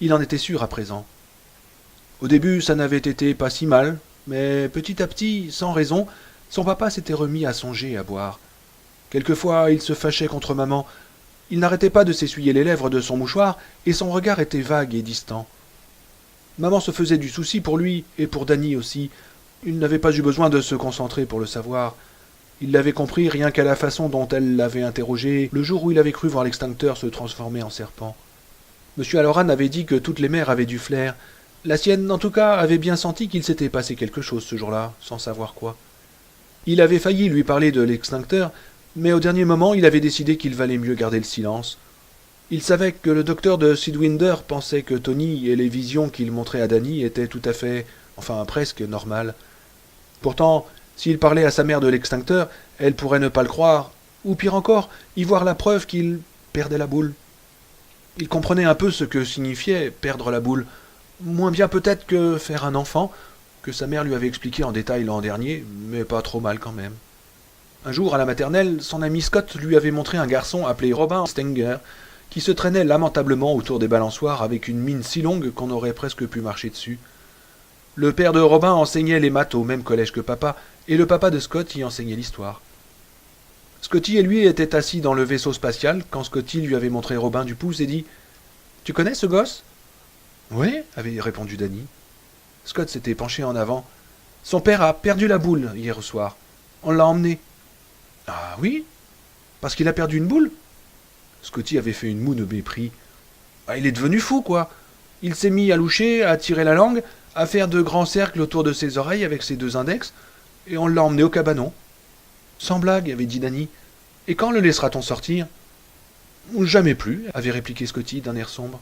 Il en était sûr à présent. Au début, ça n'avait été pas si mal, mais petit à petit, sans raison, son papa s'était remis à songer à boire. Quelquefois, il se fâchait contre maman. Il n'arrêtait pas de s'essuyer les lèvres de son mouchoir, et son regard était vague et distant. Maman se faisait du souci pour lui, et pour Danny aussi. Il n'avait pas eu besoin de se concentrer pour le savoir. Il l'avait compris rien qu'à la façon dont elle l'avait interrogé le jour où il avait cru voir l'extincteur se transformer en serpent. M. Halloran avait dit que toutes les mères avaient du flair. La sienne, en tout cas, avait bien senti qu'il s'était passé quelque chose ce jour-là, sans savoir quoi. Il avait failli lui parler de l'extincteur, mais au dernier moment, il avait décidé qu'il valait mieux garder le silence. Il savait que le docteur de Sidwinder pensait que Tony et les visions qu'il montrait à Danny étaient tout à fait, enfin presque, normales. Pourtant, s'il parlait à sa mère de l'extincteur, elle pourrait ne pas le croire, ou pire encore, y voir la preuve qu'il perdait la boule. Il comprenait un peu ce que signifiait perdre la boule, moins bien peut-être que faire un enfant, que sa mère lui avait expliqué en détail l'an dernier, mais pas trop mal quand même. Un jour, à la maternelle, son ami Scott lui avait montré un garçon appelé Robin Stenger, qui se traînait lamentablement autour des balançoires avec une mine si longue qu'on aurait presque pu marcher dessus. Le père de Robin enseignait les maths au même collège que papa, et le papa de Scott y enseignait l'histoire. Scotty et lui étaient assis dans le vaisseau spatial quand Scotty lui avait montré Robin du pouce et dit « Tu connais ce gosse ?»« Oui, avait répondu Danny. Scott s'était penché en avant. « Son père a perdu la boule hier soir. On l'a emmené. »« Ah oui ? Parce qu'il a perdu une boule ?» Scotty avait fait une moue de mépris. « Ah, il est devenu fou, quoi. Il s'est mis à loucher, à tirer la langue, à faire de grands cercles autour de ses oreilles avec ses deux index, et on l'a emmené au cabanon. »« Sans blague, avait dit Danny. Et quand le laissera-t-on sortir ?»« Jamais plus, avait répliqué Scotty d'un air sombre.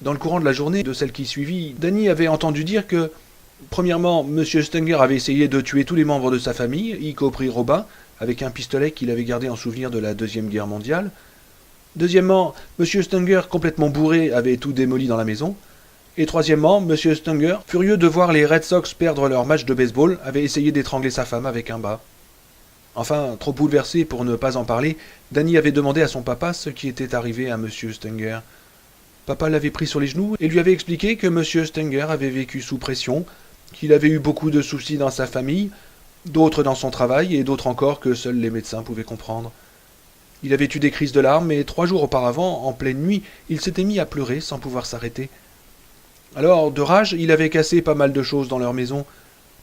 Dans le courant de la journée de celle qui suivit, Danny avait entendu dire que, premièrement, M. Stenger avait essayé de tuer tous les membres de sa famille, y compris Robin, avec un pistolet qu'il avait gardé en souvenir de la Deuxième Guerre mondiale. Deuxièmement, M. Stenger, complètement bourré, avait tout démoli dans la maison. Et troisièmement, M. Stenger, furieux de voir les Red Sox perdre leur match de baseball, avait essayé d'étrangler sa femme avec un bas. Enfin, trop bouleversé pour ne pas en parler, Danny avait demandé à son papa ce qui était arrivé à M. Stenger. Papa l'avait pris sur les genoux et lui avait expliqué que M. Stenger avait vécu sous pression, qu'il avait eu beaucoup de soucis dans sa famille, d'autres dans son travail et d'autres encore que seuls les médecins pouvaient comprendre. Il avait eu des crises de larmes et 3 jours auparavant, en pleine nuit, il s'était mis à pleurer sans pouvoir s'arrêter. Alors, de rage, il avait cassé pas mal de choses dans leur maison.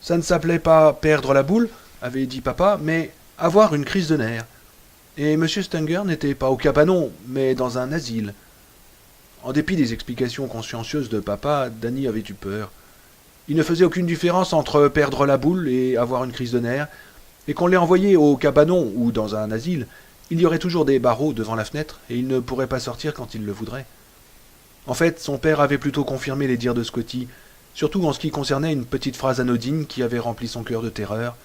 Ça ne s'appelait pas perdre la boule, avait dit papa, mais avoir une crise de nerfs. Et M. Stenger n'était pas au cabanon, mais dans un asile. En dépit des explications consciencieuses de papa, Danny avait eu peur. Il ne faisait aucune différence entre perdre la boule et avoir une crise de nerfs, et qu'on l'ait envoyé au cabanon ou dans un asile, il y aurait toujours des barreaux devant la fenêtre, et il ne pourrait pas sortir quand il le voudrait. En fait, son père avait plutôt confirmé les dires de Scotty, surtout en ce qui concernait une petite phrase anodine qui avait rempli son cœur de terreur.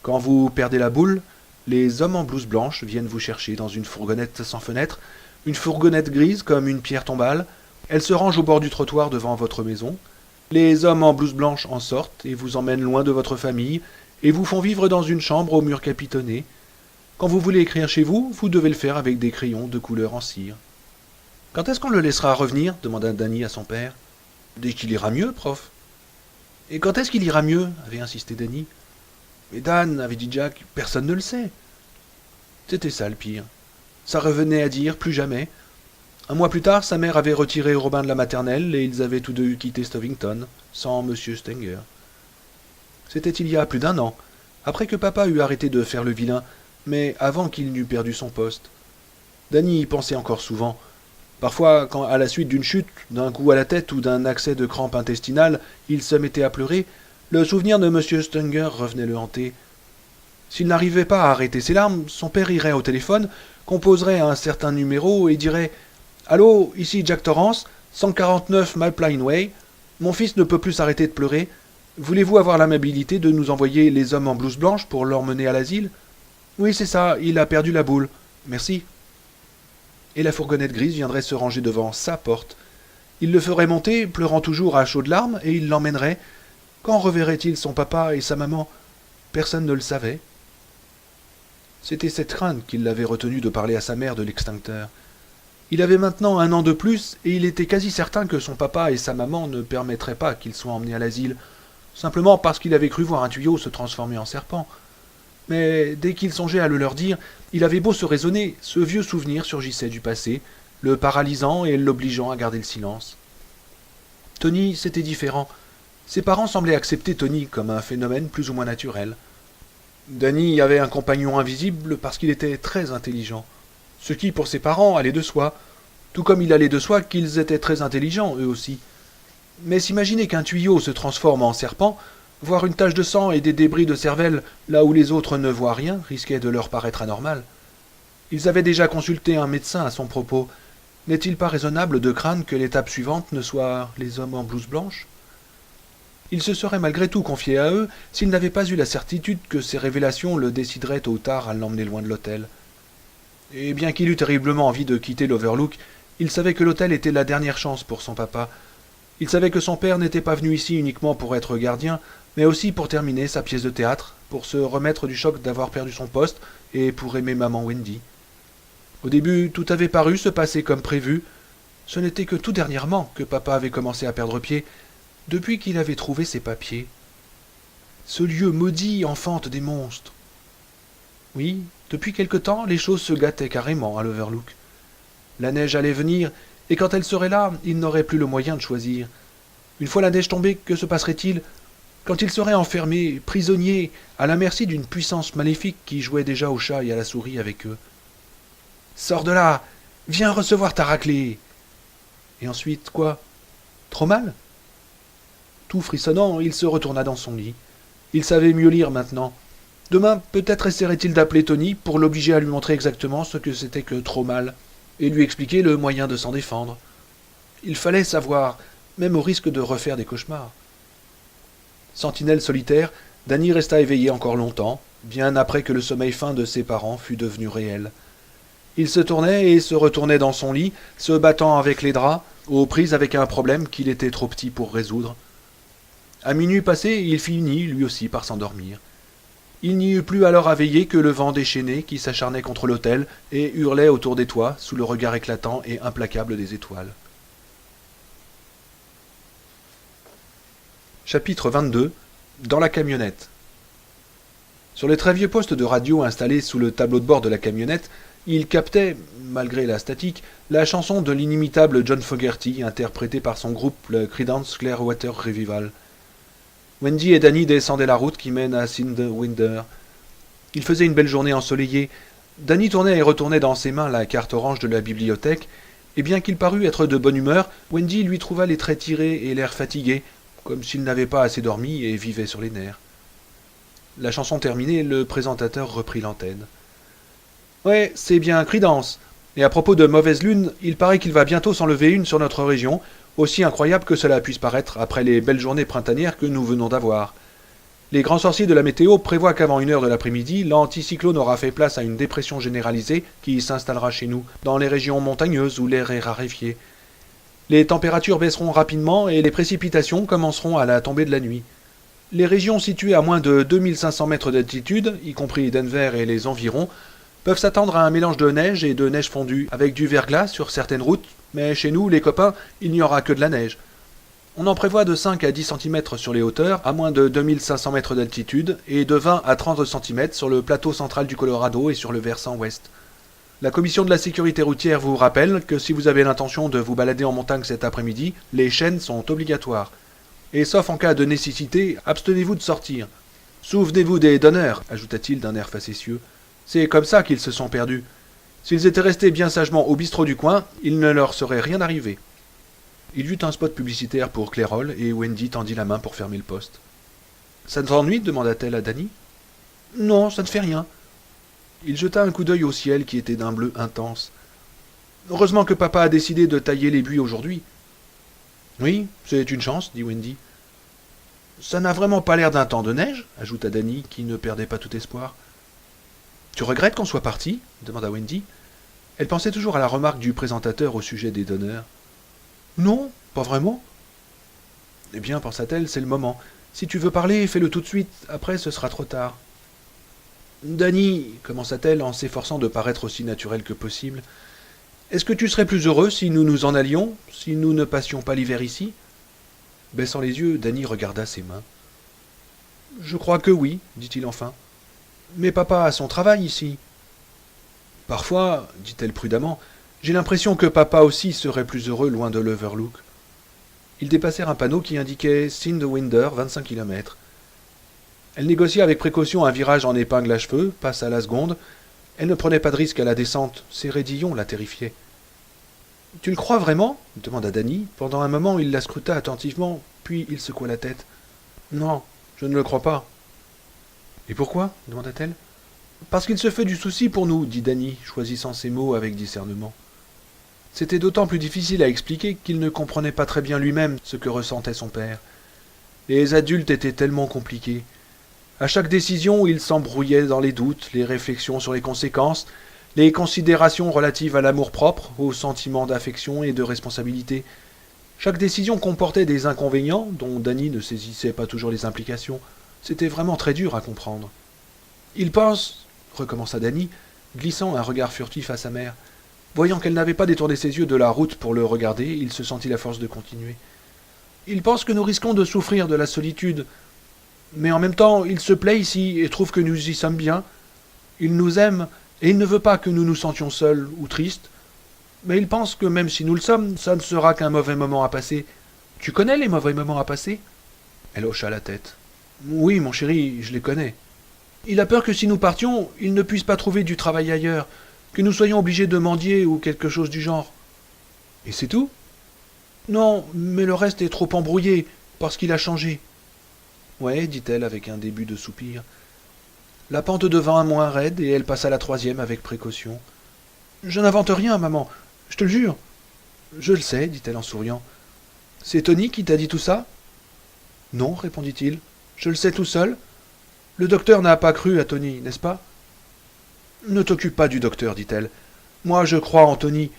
Quand vous perdez la boule, les hommes en blouse blanche viennent vous chercher dans une fourgonnette sans fenêtre, une fourgonnette grise comme une pierre tombale. Elle se range au bord du trottoir devant votre maison. Les hommes en blouse blanche en sortent et vous emmènent loin de votre famille et vous font vivre dans une chambre aux murs capitonnés. Quand vous voulez écrire chez vous, vous devez le faire avec des crayons de couleur en cire. « Quand est-ce qu'on le laissera revenir ?» demanda Danny à son père. « Dès qu'il ira mieux, prof. »« Et quand est-ce qu'il ira mieux ?» avait insisté Danny. « Mais Dan, avait dit Jack, personne ne le sait. » C'était ça le pire. Ça revenait à dire plus jamais. Un mois plus tard, sa mère avait retiré Robin de la maternelle et ils avaient tous deux quitté Stovington, sans M. Stenger. C'était il y a plus d'1 an, après que papa eut arrêté de faire le vilain, mais avant qu'il n'eût perdu son poste. Danny y pensait encore souvent. Parfois, quand, à la suite d'une chute, d'un coup à la tête ou d'un accès de crampe intestinale, il se mettait à pleurer, le souvenir de M. Stenger revenait le hanter. S'il n'arrivait pas à arrêter ses larmes, son père irait au téléphone, composerait un certain numéro et dirait « Allô, ici Jack Torrance, 149 Malpline Way. Mon fils ne peut plus s'arrêter de pleurer. Voulez-vous avoir l'amabilité de nous envoyer les hommes en blouse blanche pour l'emmener à l'asile ? Oui, c'est ça, il a perdu la boule. Merci. » Et la fourgonnette grise viendrait se ranger devant sa porte. Il le ferait monter, pleurant toujours à chaudes larmes, et il l'emmènerait. Quand reverrait-il son papa et sa maman ? Personne ne le savait. C'était cette crainte qui l'avait retenu de parler à sa mère de l'extincteur. Il avait maintenant 1 an de plus, et il était quasi certain que son papa et sa maman ne permettraient pas qu'il soit emmené à l'asile, simplement parce qu'il avait cru voir un tuyau se transformer en serpent. Mais dès qu'il songeait à le leur dire, il avait beau se raisonner, ce vieux souvenir surgissait du passé, le paralysant et l'obligeant à garder le silence. Tony, c'était différent. Ses parents semblaient accepter Tony comme un phénomène plus ou moins naturel. Danny avait un compagnon invisible parce qu'il était très intelligent, ce qui, pour ses parents, allait de soi, tout comme il allait de soi qu'ils étaient très intelligents, eux aussi. Mais s'imaginer qu'un tuyau se transforme en serpent, voir une tache de sang et des débris de cervelle là où les autres ne voient rien, risquait de leur paraître anormal. Ils avaient déjà consulté un médecin à son propos. N'est-il pas raisonnable de craindre que l'étape suivante ne soit les hommes en blouse blanche ? Il se serait malgré tout confié à eux s'il n'avait pas eu la certitude que ces révélations le décideraient tôt ou tard à l'emmener loin de l'hôtel. Et bien qu'il eût terriblement envie de quitter l'Overlook, il savait que l'hôtel était la dernière chance pour son papa. Il savait que son père n'était pas venu ici uniquement pour être gardien, mais aussi pour terminer sa pièce de théâtre, pour se remettre du choc d'avoir perdu son poste et pour aimer maman Wendy. Au début, tout avait paru se passer comme prévu. Ce n'était que tout dernièrement que papa avait commencé à perdre pied, depuis qu'il avait trouvé ses papiers. Ce lieu maudit enfante des monstres. Oui, depuis quelque temps, les choses se gâtaient carrément à l'Overlook. La neige allait venir, et quand elle serait là, il n'aurait plus le moyen de choisir. Une fois la neige tombée, que se passerait-il ? Quand il serait enfermé, prisonnier, à la merci d'une puissance maléfique qui jouait déjà au chat et à la souris avec eux. « Sors de là ! Viens recevoir ta raclée !» Et ensuite, quoi ? Trop mal ? Tout frissonnant, il se retourna dans son lit. Il savait mieux lire maintenant. Demain, peut-être essaierait-il d'appeler Tony pour l'obliger à lui montrer exactement ce que c'était que trop mal, et lui expliquer le moyen de s'en défendre. Il fallait savoir, même au risque de refaire des cauchemars. Sentinelle solitaire, Danny resta éveillé encore longtemps, bien après que le sommeil fin de ses parents fût devenu réel. Il se tournait et se retournait dans son lit, se battant avec les draps, aux prises avec un problème qu'il était trop petit pour résoudre. À minuit passé, il finit, lui aussi, par s'endormir. Il n'y eut plus alors à veiller que le vent déchaîné qui s'acharnait contre l'hôtel et hurlait autour des toits sous le regard éclatant et implacable des étoiles. Chapitre 22. Dans la camionnette. Sur les très vieux postes de radio installés sous le tableau de bord de la camionnette, il captait, malgré la statique, la chanson de l'inimitable John Fogerty, interprétée par son groupe, le Creedence Clearwater Revival. Wendy et Danny descendaient la route qui mène à Cinderwinder. Il faisait une belle journée ensoleillée. Danny tournait et retournait dans ses mains la carte orange de la bibliothèque, et bien qu'il parût être de bonne humeur, Wendy lui trouva les traits tirés et l'air fatigué, comme s'il n'avait pas assez dormi et vivait sur les nerfs. La chanson terminée, le présentateur reprit l'antenne. « Ouais, c'est bien Creedence. Et à propos de mauvaise lune, il paraît qu'il va bientôt s'enlever une sur notre région, aussi incroyable que cela puisse paraître après les belles journées printanières que nous venons d'avoir. Les grands sorciers de la météo prévoient qu'avant 1 heure de l'après-midi, l'anticyclone aura fait place à une dépression généralisée qui s'installera chez nous, dans les régions montagneuses où l'air est raréfié. Les températures baisseront rapidement et les précipitations commenceront à la tombée de la nuit. Les régions situées à moins de 2500 mètres d'altitude, y compris Denver et les environs, peuvent s'attendre à un mélange de neige et de neige fondue, avec du verglas sur certaines routes, mais chez nous, les copains, il n'y aura que de la neige. On en prévoit de 5 à 10 cm sur les hauteurs, à moins de 2500 mètres d'altitude, et de 20 à 30 cm sur le plateau central du Colorado et sur le versant ouest. La commission de la sécurité routière vous rappelle que si vous avez l'intention de vous balader en montagne cet après-midi, les chaînes sont obligatoires. Et sauf en cas de nécessité, abstenez-vous de sortir. Souvenez-vous des donneurs, ajouta-t-il d'un air facétieux. C'est comme ça qu'ils se sont perdus. S'ils étaient restés bien sagement au bistrot du coin, il ne leur serait rien arrivé. Il y eut un spot publicitaire pour Clairol et Wendy tendit la main pour fermer le poste. Ça ne t'ennuie demanda-t-elle à Danny. Non, ça ne fait rien. Il jeta un coup d'œil au ciel qui était d'un bleu intense. Heureusement que papa a décidé de tailler les buis aujourd'hui. Oui, c'est une chance, dit Wendy. Ça n'a vraiment pas l'air d'un temps de neige, ajouta Danny, qui ne perdait pas tout espoir. Tu regrettes qu'on soit parti demanda Wendy. Elle pensait toujours à la remarque du présentateur au sujet des donneurs. Non, pas vraiment. Eh bien, pensa-t-elle, c'est le moment. Si tu veux parler, fais-le tout de suite, après ce sera trop tard. Danny, commença-t-elle en s'efforçant de paraître aussi naturelle que possible, est-ce que tu serais plus heureux si nous nous en allions, si nous ne passions pas l'hiver ici? Baissant les yeux, Danny regarda ses mains. Je crois que oui, dit-il enfin. Mais papa a son travail ici. Parfois, dit-elle prudemment, j'ai l'impression que papa aussi serait plus heureux loin de l'Overlook. Ils dépassèrent un panneau qui indiquait Sindwinder, 25 km. Elle négocia avec précaution un virage en épingle à cheveux, passa la seconde. Elle ne prenait pas de risque à la descente, ses raidillons la terrifiaient. Tu le crois vraiment demanda Danny. Pendant un moment, il la scruta attentivement, puis il secoua la tête. Non, je ne le crois pas. Et pourquoi demanda-t-elle. Parce qu'il se fait du souci pour nous, dit Danny, choisissant ses mots avec discernement. C'était d'autant plus difficile à expliquer qu'il ne comprenait pas très bien lui-même ce que ressentait son père. Les adultes étaient tellement compliqués. À chaque décision, il s'embrouillait dans les doutes, les réflexions sur les conséquences, les considérations relatives à l'amour-propre, aux sentiments d'affection et de responsabilité. Chaque décision comportait des inconvénients, dont Danny ne saisissait pas toujours les implications. C'était vraiment très dur à comprendre. Il pense, recommença Danny, glissant un regard furtif à sa mère. Voyant qu'elle n'avait pas détourné ses yeux de la route pour le regarder, il se sentit la force de continuer. Il pense que nous risquons de souffrir de la solitude. Mais en même temps, il se plaît ici et trouve que nous y sommes bien. Il nous aime et il ne veut pas que nous nous sentions seuls ou tristes. Mais il pense que même si nous le sommes, ça ne sera qu'un mauvais moment à passer. Tu connais les mauvais moments à passer? Elle hocha la tête. Oui, mon chéri, je les connais. Il a peur que si nous partions, il ne puisse pas trouver du travail ailleurs, que nous soyons obligés de mendier ou quelque chose du genre. Et c'est tout? Non, mais le reste est trop embrouillé, parce qu'il a changé. Ouais, dit-elle avec un début de soupir. La pente devint moins raide et elle passa la troisième avec précaution. Je n'invente rien, maman, je te le jure. Je le sais, dit-elle en souriant. C'est Tony qui t'a dit tout ça? Non, répondit-il. Je le sais tout seul. Le docteur n'a pas cru à Tony, n'est-ce pas? Ne t'occupe pas du docteur, dit-elle. Moi, je crois en Tony.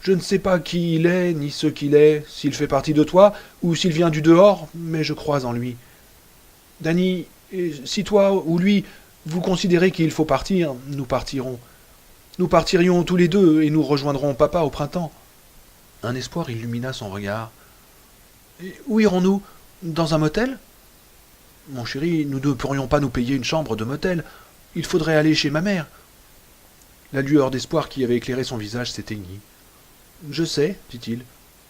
Je ne sais pas qui il est, ni ce qu'il est, s'il fait partie de toi, ou s'il vient du dehors, mais je crois en lui. Danny, si toi ou lui, vous considérez qu'il faut partir, nous partirons. Nous partirions tous les deux et nous rejoindrons papa au printemps. Un espoir illumina son regard. Où irons-nous? Dans un motel? Mon chéri, nous ne pourrions pas nous payer une chambre de motel. Il faudrait aller chez ma mère. La lueur d'espoir qui avait éclairé son visage s'éteignit. Je sais, dit-il,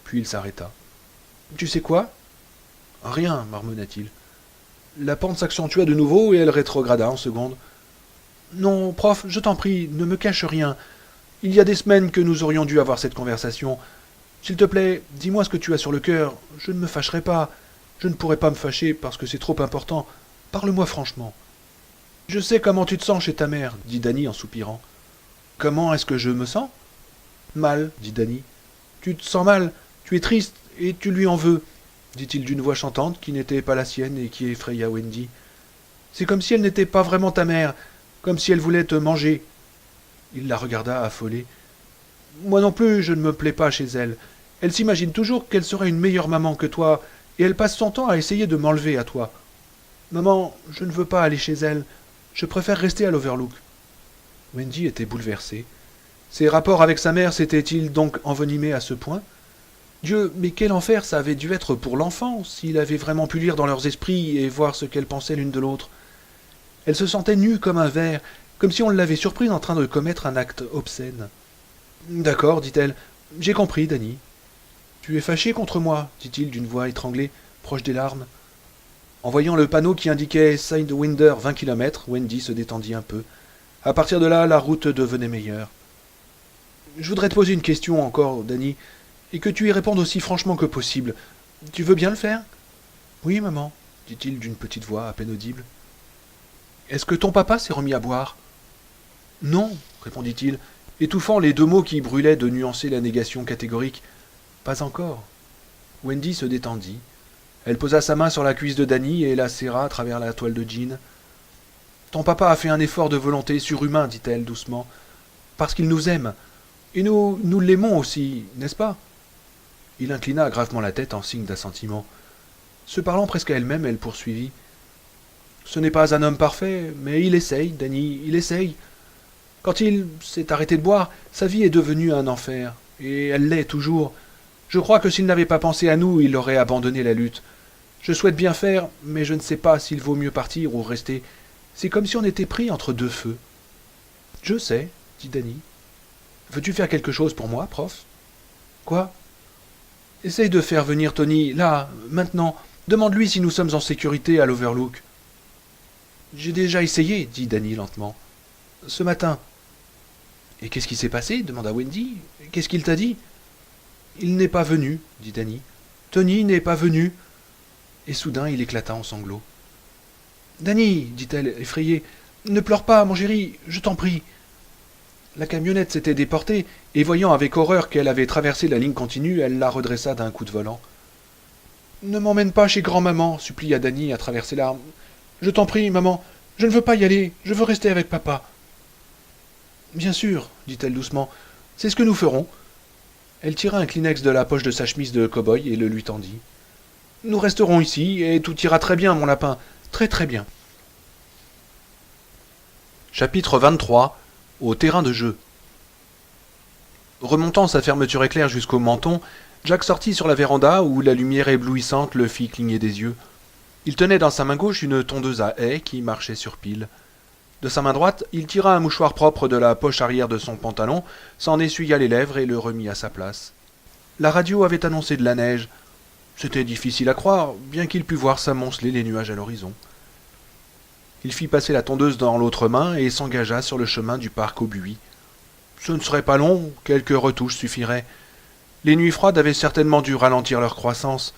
puis il s'arrêta. Tu sais quoi? Rien, marmonna-t-il. La pente s'accentua de nouveau et elle rétrograda en seconde. Non, prof, je t'en prie, ne me cache rien. Il y a des semaines que nous aurions dû avoir cette conversation. S'il te plaît, dis-moi ce que tu as sur le cœur. Je ne me fâcherai pas. Je ne pourrai pas me fâcher parce que c'est trop important. Parle-moi franchement. Je sais comment tu te sens chez ta mère, dit Danny en soupirant. Comment est-ce que je me sens? Mal, dit Danny. Tu te sens mal, tu es triste et tu lui en veux, dit-il d'une voix chantante qui n'était pas la sienne et qui effraya Wendy. C'est comme si elle n'était pas vraiment ta mère, comme si elle voulait te manger. Il la regarda affolé. Moi non plus, je ne me plais pas chez elle. Elle s'imagine toujours qu'elle serait une meilleure maman que toi, et elle passe son temps à essayer de m'enlever à toi. Maman, je ne veux pas aller chez elle. Je préfère rester à l'Overlook. Wendy était bouleversée. Ses rapports avec sa mère s'étaient-ils donc envenimés à ce point? Dieu, mais quel enfer ça avait dû être pour l'enfant, s'il avait vraiment pu lire dans leurs esprits et voir ce qu'elles pensaient l'une de l'autre. Elle se sentait nue comme un ver, comme si on l'avait surprise en train de commettre un acte obscène. D'accord, dit-elle. J'ai compris, Danny. Tu es fâché contre moi, dit-il d'une voix étranglée, proche des larmes. En voyant le panneau qui indiquait Sidewinder 20 km, Wendy se détendit un peu. À partir de là, la route devenait meilleure. Je voudrais te poser une question encore, Danny, et que tu y répondes aussi franchement que possible. Tu veux bien le faire? Oui, maman, dit-il d'une petite voix à peine audible. Est-ce que ton papa s'est remis à boire? Non, répondit-il, étouffant les deux mots qui brûlaient de nuancer la négation catégorique. Pas encore. Wendy se détendit. Elle posa sa main sur la cuisse de Danny et la serra à travers la toile de jean. Ton papa a fait un effort de volonté surhumain, dit-elle doucement, parce qu'il nous aime. Et nous l'aimons aussi, n'est-ce pas? Il inclina gravement la tête en signe d'assentiment. Se parlant presque à elle-même, elle poursuivit. Ce n'est pas un homme parfait, mais il essaye, Danny, il essaye. Quand il s'est arrêté de boire, sa vie est devenue un enfer, et elle l'est toujours. Je crois que s'il n'avait pas pensé à nous, il aurait abandonné la lutte. Je souhaite bien faire, mais je ne sais pas s'il vaut mieux partir ou rester. C'est comme si on était pris entre deux feux. Je sais, dit Danny. Veux-tu faire quelque chose pour moi, prof? Quoi? Essaye de faire venir Tony, là, maintenant. Demande-lui si nous sommes en sécurité à l'Overlook. J'ai déjà essayé, dit Danny lentement. Ce matin. Et qu'est-ce qui s'est passé? Demanda Wendy. Qu'est-ce qu'il t'a dit? Il n'est pas venu, dit Danny. Tony n'est pas venu. Et soudain il éclata en sanglots. Danny, dit-elle, effrayée, ne pleure pas, mon chéri, je t'en prie. La camionnette s'était déportée, et voyant avec horreur qu'elle avait traversé la ligne continue, elle la redressa d'un coup de volant. Ne m'emmène pas chez grand-maman, supplia Danny à travers ses larmes. Je t'en prie, maman, je ne veux pas y aller, je veux rester avec papa. Bien sûr, dit-elle doucement, c'est ce que nous ferons. Elle tira un Kleenex de la poche de sa chemise de cow-boy et le lui tendit. Nous resterons ici, et tout ira très bien, mon lapin, très très bien. Chapitre 23. Au terrain de jeu. Remontant sa fermeture éclair jusqu'au menton, Jack sortit sur la véranda où la lumière éblouissante le fit cligner des yeux. Il tenait dans sa main gauche une tondeuse à haies qui marchait sur pile. De sa main droite, il tira un mouchoir propre de la poche arrière de son pantalon, s'en essuya les lèvres et le remit à sa place. La radio avait annoncé de la neige. C'était difficile à croire, bien qu'il pût voir s'amonceler les nuages à l'horizon. Il fit passer la tondeuse dans l'autre main et s'engagea sur le chemin du parc au buis. Ce ne serait pas long, quelques retouches suffiraient. Les nuits froides avaient certainement dû ralentir leur croissance.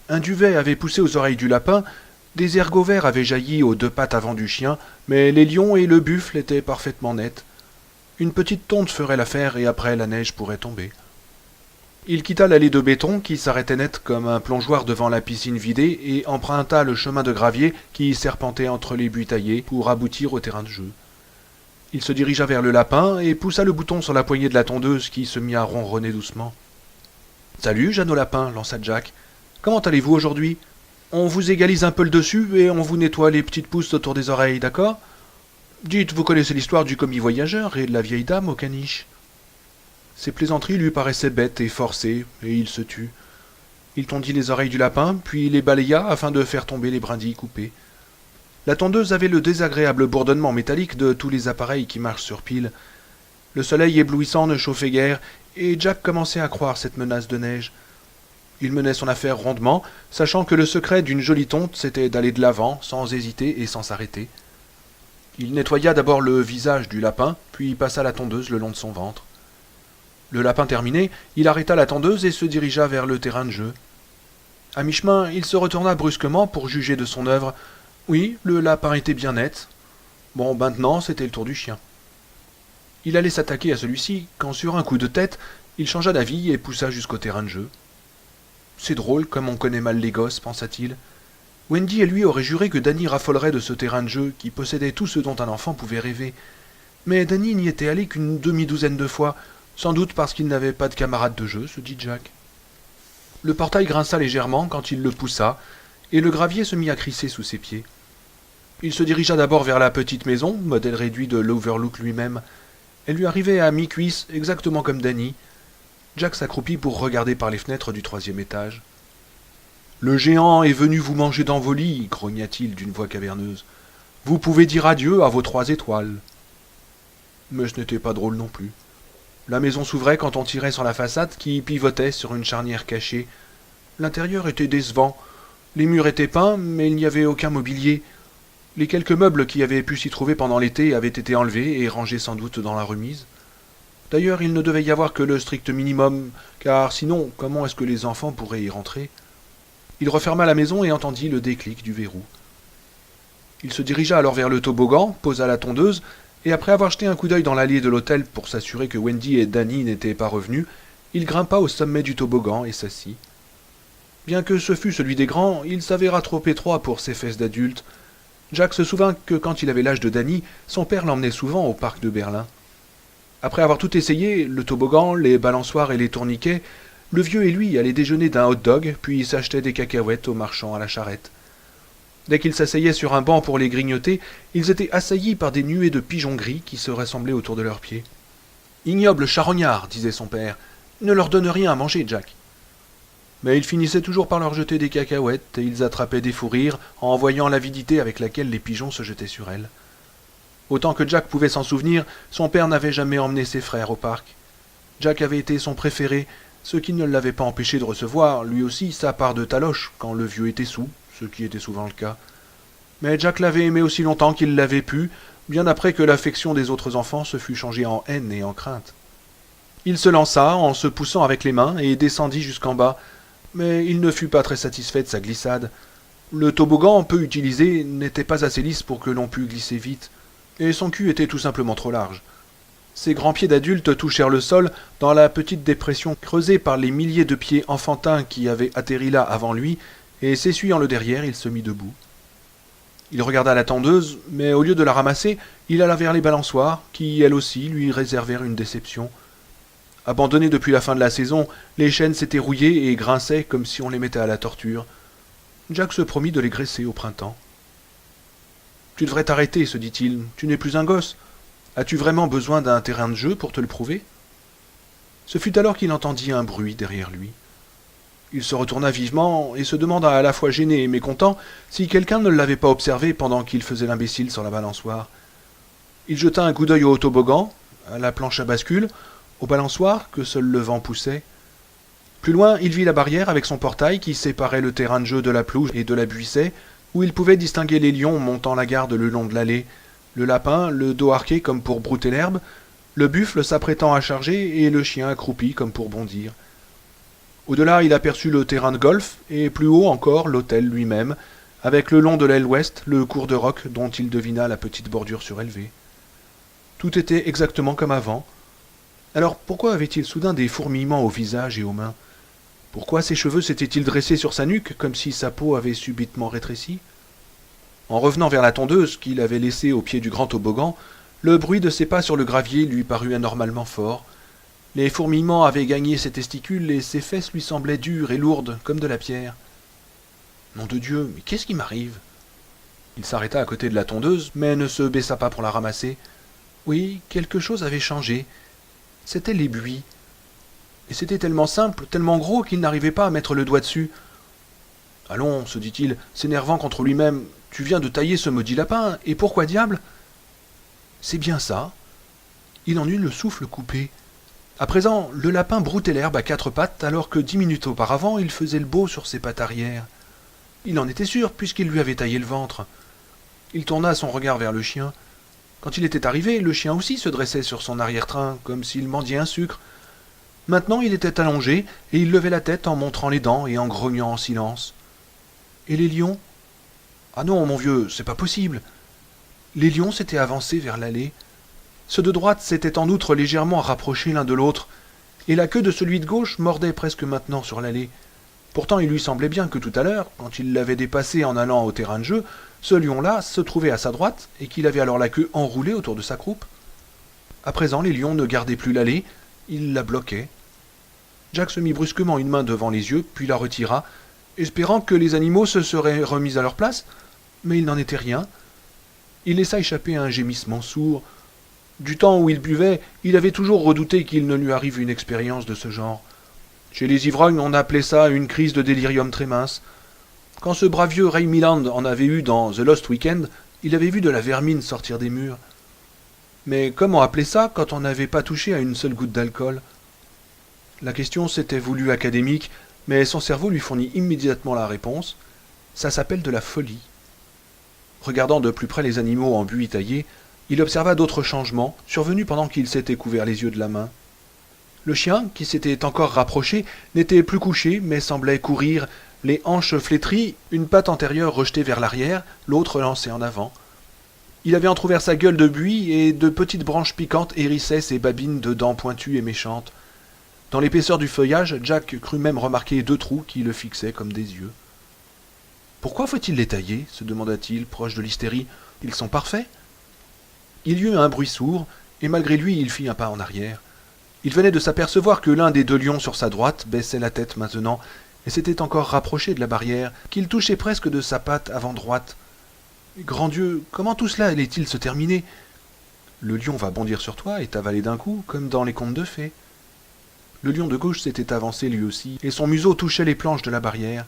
Un duvet avait poussé aux oreilles du lapin, des ergots verts avaient jailli aux deux pattes avant du chien, mais les lions et le buffle étaient parfaitement nets. Une petite tonte ferait l'affaire et après la neige pourrait tomber. Il quitta l'allée de béton qui s'arrêtait net comme un plongeoir devant la piscine vidée et emprunta le chemin de gravier qui serpentait entre les buis taillés pour aboutir au terrain de jeu. Il se dirigea vers le lapin et poussa le bouton sur la poignée de la tondeuse qui se mit à ronronner doucement. « Salut, Jeannot Lapin, lança Jack. Comment allez-vous aujourd'hui? On vous égalise un peu le dessus et on vous nettoie les petites pousses autour des oreilles, d'accord? Dites, vous connaissez l'histoire du commis voyageur et de la vieille dame au caniche? » Ces plaisanteries lui paraissaient bêtes et forcées, et il se tut. Il tondit les oreilles du lapin, puis les balaya afin de faire tomber les brindilles coupées. La tondeuse avait le désagréable bourdonnement métallique de tous les appareils qui marchent sur pile. Le soleil éblouissant ne chauffait guère, et Jack commençait à croire cette menace de neige. Il menait son affaire rondement, sachant que le secret d'une jolie tonte, c'était d'aller de l'avant, sans hésiter et sans s'arrêter. Il nettoya d'abord le visage du lapin, puis passa la tondeuse le long de son ventre. Le lapin terminé, il arrêta la tondeuse et se dirigea vers le terrain de jeu. À mi-chemin, il se retourna brusquement pour juger de son œuvre. Oui, le lapin était bien net. Bon, maintenant, c'était le tour du chien. Il allait s'attaquer à celui-ci, quand sur un coup de tête, il changea d'avis et poussa jusqu'au terrain de jeu. C'est drôle, comme on connaît mal les gosses, pensa-t-il. Wendy et lui auraient juré que Danny raffolerait de ce terrain de jeu qui possédait tout ce dont un enfant pouvait rêver. Mais Danny n'y était allé qu'une demi-douzaine de fois, sans doute parce qu'il n'avait pas de camarade de jeu, se dit Jack. Le portail grinça légèrement quand il le poussa, et le gravier se mit à crisser sous ses pieds. Il se dirigea d'abord vers la petite maison, modèle réduit de l'Overlook lui-même. Elle lui arrivait à mi-cuisse, exactement comme Danny. Jack s'accroupit pour regarder par les fenêtres du 3e étage. « Le géant est venu vous manger dans vos lits, grogna-t-il d'une voix caverneuse. Vous pouvez dire adieu à vos 3 étoiles. » Mais ce n'était pas drôle non plus. La maison s'ouvrait quand on tirait sur la façade qui pivotait sur une charnière cachée. L'intérieur était décevant. Les murs étaient peints, mais il n'y avait aucun mobilier. Les quelques meubles qui avaient pu s'y trouver pendant l'été avaient été enlevés et rangés sans doute dans la remise. D'ailleurs, il ne devait y avoir que le strict minimum, car sinon, comment est-ce que les enfants pourraient y rentrer? Il referma la maison et entendit le déclic du verrou. Il se dirigea alors vers le toboggan, posa la tondeuse, et après avoir jeté un coup d'œil dans l'allée de l'hôtel pour s'assurer que Wendy et Danny n'étaient pas revenus, il grimpa au sommet du toboggan et s'assit. Bien que ce fût celui des grands, il s'avéra trop étroit pour ses fesses d'adulte. Jack se souvint que quand il avait l'âge de Danny, son père l'emmenait souvent au parc de Berlin. Après avoir tout essayé, le toboggan, les balançoires et les tourniquets, le vieux et lui allaient déjeuner d'un hot-dog, puis s'achetaient des cacahuètes au marchand à la charrette. Dès qu'ils s'asseyaient sur un banc pour les grignoter, ils étaient assaillis par des nuées de pigeons gris qui se rassemblaient autour de leurs pieds. « Ignoble charognard, disait son père, ne leur donne rien à manger, Jack. » Mais ils finissaient toujours par leur jeter des cacahuètes, et ils attrapaient des fous rires en voyant l'avidité avec laquelle les pigeons se jetaient sur elles. Autant que Jack pouvait s'en souvenir, son père n'avait jamais emmené ses frères au parc. Jack avait été son préféré, ce qui ne l'avait pas empêché de recevoir, lui aussi, sa part de taloche quand le vieux était saoul, ce qui était souvent le cas. Mais Jack l'avait aimé aussi longtemps qu'il l'avait pu, bien après que l'affection des autres enfants se fût changée en haine et en crainte. Il se lança en se poussant avec les mains et descendit jusqu'en bas, mais il ne fut pas très satisfait de sa glissade. Le toboggan, peu utilisé, n'était pas assez lisse pour que l'on pût glisser vite, et son cul était tout simplement trop large. Ses grands pieds d'adulte touchèrent le sol dans la petite dépression creusée par les milliers de pieds enfantins qui avaient atterri là avant lui, et s'essuyant le derrière, il se mit debout. Il regarda la tondeuse, mais au lieu de la ramasser, il alla vers les balançoires, qui, elles aussi, lui réservèrent une déception. Abandonnées depuis la fin de la saison, les chaînes s'étaient rouillées et grinçaient comme si on les mettait à la torture. Jack se promit de les graisser au printemps. « Tu devrais t'arrêter, se dit-il, tu n'es plus un gosse. As-tu vraiment besoin d'un terrain de jeu pour te le prouver ?» Ce fut alors qu'il entendit un bruit derrière lui. Il se retourna vivement et se demanda à la fois gêné et mécontent si quelqu'un ne l'avait pas observé pendant qu'il faisait l'imbécile sur la balançoire. Il jeta un coup d'œil au toboggan, à la planche à bascule, au balançoire que seul le vent poussait. Plus loin, il vit la barrière avec son portail qui séparait le terrain de jeu de la pelouse et de la buissaie, où il pouvait distinguer les lions montant la garde le long de l'allée, le lapin, le dos arqué comme pour brouter l'herbe, le buffle s'apprêtant à charger et le chien accroupi comme pour bondir. Au-delà, il aperçut le terrain de golf, et plus haut encore l'hôtel lui-même, avec le long de l'aile ouest le cours de roc dont il devina la petite bordure surélevée. Tout était exactement comme avant. Alors pourquoi avait-il soudain des fourmillements au visage et aux mains? Pourquoi ses cheveux s'étaient-ils dressés sur sa nuque, comme si sa peau avait subitement rétréci? En revenant vers la tondeuse qu'il avait laissée au pied du grand toboggan, le bruit de ses pas sur le gravier lui parut anormalement fort. Les fourmillements avaient gagné ses testicules et ses fesses lui semblaient dures et lourdes comme de la pierre. Nom de Dieu, mais qu'est-ce qui m'arrive? Il s'arrêta à côté de la tondeuse, mais ne se baissa pas pour la ramasser. Oui, quelque chose avait changé. C'était les buis. Et c'était tellement simple, tellement gros qu'il n'arrivait pas à mettre le doigt dessus. Allons, se dit-il, s'énervant contre lui-même, tu viens de tailler ce maudit lapin, et pourquoi diable? C'est bien ça. Il en eut le souffle coupé. À présent, le lapin broutait l'herbe à quatre pattes, alors que 10 minutes auparavant, il faisait le beau sur ses pattes arrière. Il en était sûr, puisqu'il lui avait taillé le ventre. Il tourna son regard vers le chien. Quand il était arrivé, le chien aussi se dressait sur son arrière-train, comme s'il mendiait un sucre. Maintenant, il était allongé, et il levait la tête en montrant les dents et en grognant en silence. Et les lions? Ah non, mon vieux, c'est pas possible. Les lions s'étaient avancés vers l'allée. Ceux de droite s'étaient en outre légèrement rapprochés l'un de l'autre, et la queue de celui de gauche mordait presque maintenant sur l'allée. Pourtant, il lui semblait bien que tout à l'heure, quand il l'avait dépassé en allant au terrain de jeu, ce lion-là se trouvait à sa droite, et qu'il avait alors la queue enroulée autour de sa croupe. À présent, les lions ne gardaient plus l'allée, ils la bloquaient. Jack se mit brusquement une main devant les yeux, puis la retira, espérant que les animaux se seraient remis à leur place, mais il n'en était rien. Il laissa échapper un gémissement sourd. Du temps où il buvait, il avait toujours redouté qu'il ne lui arrive une expérience de ce genre. Chez les ivrognes, on appelait ça une crise de délirium très mince. Quand ce brave vieux Ray Milland en avait eu dans The Lost Weekend, il avait vu de la vermine sortir des murs. Mais comment appeler ça quand on n'avait pas touché à une seule goutte d'alcool? La question s'était voulue académique, mais son cerveau lui fournit immédiatement la réponse. Ça s'appelle de la folie. Regardant de plus près les animaux en buis taillé, il observa d'autres changements, survenus pendant qu'il s'était couvert les yeux de la main. Le chien, qui s'était encore rapproché, n'était plus couché, mais semblait courir, les hanches flétries, une patte antérieure rejetée vers l'arrière, l'autre lancée en avant. Il avait entrouvert sa gueule de buis, et de petites branches piquantes hérissaient ses babines de dents pointues et méchantes. Dans l'épaisseur du feuillage, Jack crut même remarquer 2 trous qui le fixaient comme des yeux. « Pourquoi faut-il les tailler » se demanda-t-il, proche de l'hystérie. « Ils sont parfaits » Il y eut un bruit sourd, et malgré lui il fit un pas en arrière. Il venait de s'apercevoir que l'un des 2 lions sur sa droite baissait la tête maintenant, et s'était encore rapproché de la barrière, qu'il touchait presque de sa patte avant droite. Grand Dieu, comment tout cela allait-il se terminer? Le lion va bondir sur toi et t'avaler d'un coup, comme dans les contes de fées. Le lion de gauche s'était avancé lui aussi, et son museau touchait les planches de la barrière.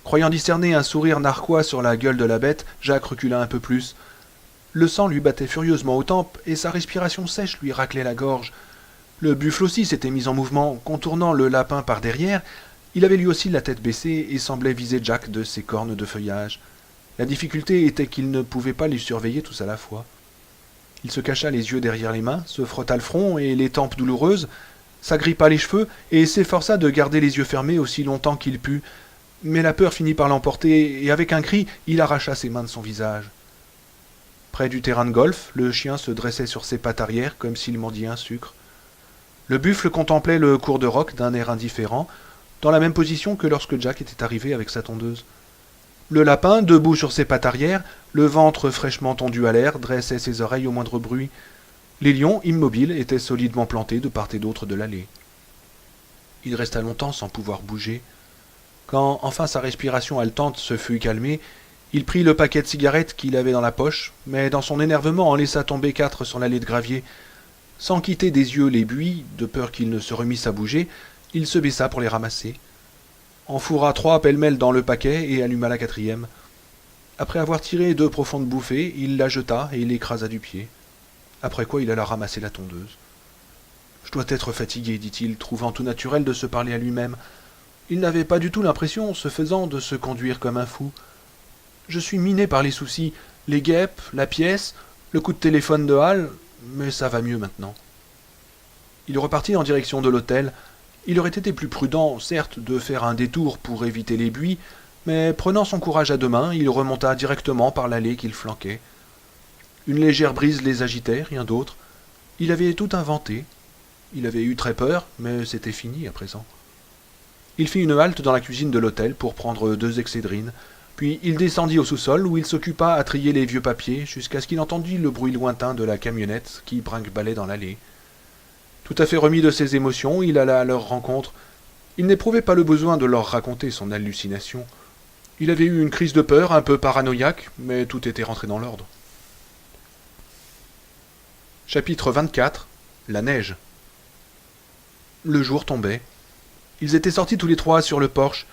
Croyant discerner un sourire narquois sur la gueule de la bête, Jack recula un peu plus. Le sang lui battait furieusement aux tempes, et sa respiration sèche lui raclait la gorge. Le buffle aussi s'était mis en mouvement, contournant le lapin par derrière. Il avait lui aussi la tête baissée, et semblait viser Jack de ses cornes de feuillage. La difficulté était qu'il ne pouvait pas les surveiller tous à la fois. Il se cacha les yeux derrière les mains, se frotta le front et les tempes douloureuses, s'agrippa les cheveux et s'efforça de garder les yeux fermés aussi longtemps qu'il put, mais la peur finit par l'emporter, et avec un cri, il arracha ses mains de son visage. Près du terrain de golf, le chien se dressait sur ses pattes arrière comme s'il mendiait un sucre. Le buffle contemplait le cours de roc d'un air indifférent, dans la même position que lorsque Jack était arrivé avec sa tondeuse. Le lapin, debout sur ses pattes arrière, le ventre fraîchement tondu à l'air, dressait ses oreilles au moindre bruit. Les lions, immobiles, étaient solidement plantés de part et d'autre de l'allée. Il resta longtemps sans pouvoir bouger. Quand enfin sa respiration haletante se fut calmée, il prit le paquet de cigarettes qu'il avait dans la poche, mais dans son énervement en laissa tomber 4 sur l'allée de gravier. Sans quitter des yeux les buis, de peur qu'il ne se remisse à bouger, il se baissa pour les ramasser. Enfourra 3 pêle-mêle dans le paquet et alluma la 4e. Après avoir tiré 2 profondes bouffées, il la jeta et l'écrasa du pied. Après quoi il alla ramasser la tondeuse. « Je dois être fatigué, dit-il, trouvant tout naturel de se parler à lui-même. Il n'avait pas du tout l'impression, ce faisant, de se conduire comme un fou. Je suis miné par les soucis, les guêpes, la pièce, le coup de téléphone de Hal, mais ça va mieux maintenant. » Il repartit en direction de l'hôtel. Il aurait été plus prudent, certes, de faire un détour pour éviter les buis, mais prenant son courage à 2 mains, il remonta directement par l'allée qu'il flanquait. Une légère brise les agitait, rien d'autre. Il avait tout inventé. Il avait eu très peur, mais c'était fini à présent. Il fit une halte dans la cuisine de l'hôtel pour prendre 2 excédrines, puis il descendit au sous-sol où il s'occupa à trier les vieux papiers jusqu'à ce qu'il entendît le bruit lointain de la camionnette qui brinque-ballait dans l'allée. Tout à fait remis de ses émotions, il alla à leur rencontre. Il n'éprouvait pas le besoin de leur raconter son hallucination. Il avait eu une crise de peur un peu paranoïaque, mais tout était rentré dans l'ordre. Chapitre 24. La neige. Le jour tombait. Ils étaient sortis tous les 3 sur le porche.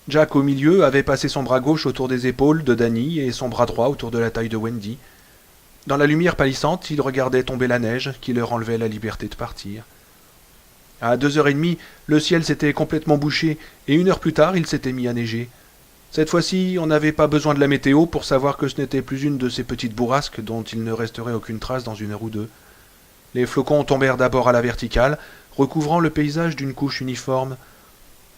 Jack, au milieu, avait passé son bras gauche autour des épaules de Danny et son bras droit autour de la taille de Wendy. Dans la lumière pâlissante, ils regardaient tomber la neige qui leur enlevait la liberté de partir. À 2h30, le ciel s'était complètement bouché et 1 heure plus tard, il s'était mis à neiger. Cette fois-ci, on n'avait pas besoin de la météo pour savoir que ce n'était plus une de ces petites bourrasques dont il ne resterait aucune trace dans 1 heure ou 2. Les flocons tombèrent d'abord à la verticale, recouvrant le paysage d'une couche uniforme.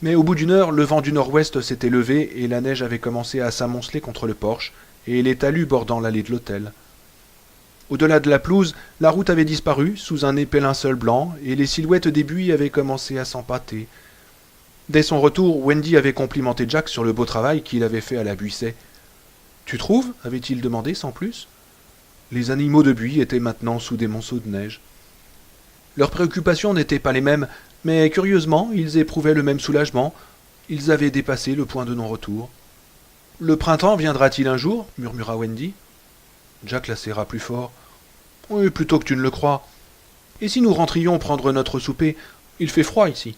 Mais au bout d'1 heure, le vent du nord-ouest s'était levé et la neige avait commencé à s'amonceler contre le porche et les talus bordant l'allée de l'hôtel. Au-delà de la pelouse, la route avait disparu sous un épais linceul blanc et les silhouettes des buis avaient commencé à s'empâter. Dès son retour, Wendy avait complimenté Jack sur le beau travail qu'il avait fait à la buissaie. « Tu trouves » avait-il demandé sans plus. Les animaux de buis étaient maintenant sous des monceaux de neige. Leurs préoccupations n'étaient pas les mêmes, mais curieusement, ils éprouvaient le même soulagement. Ils avaient dépassé le point de non-retour. « Le printemps viendra-t-il un jour » murmura Wendy. Jack la serra plus fort. « Oui, plutôt que tu ne le crois. Et si nous rentrions prendre notre souper? Il fait froid ici. »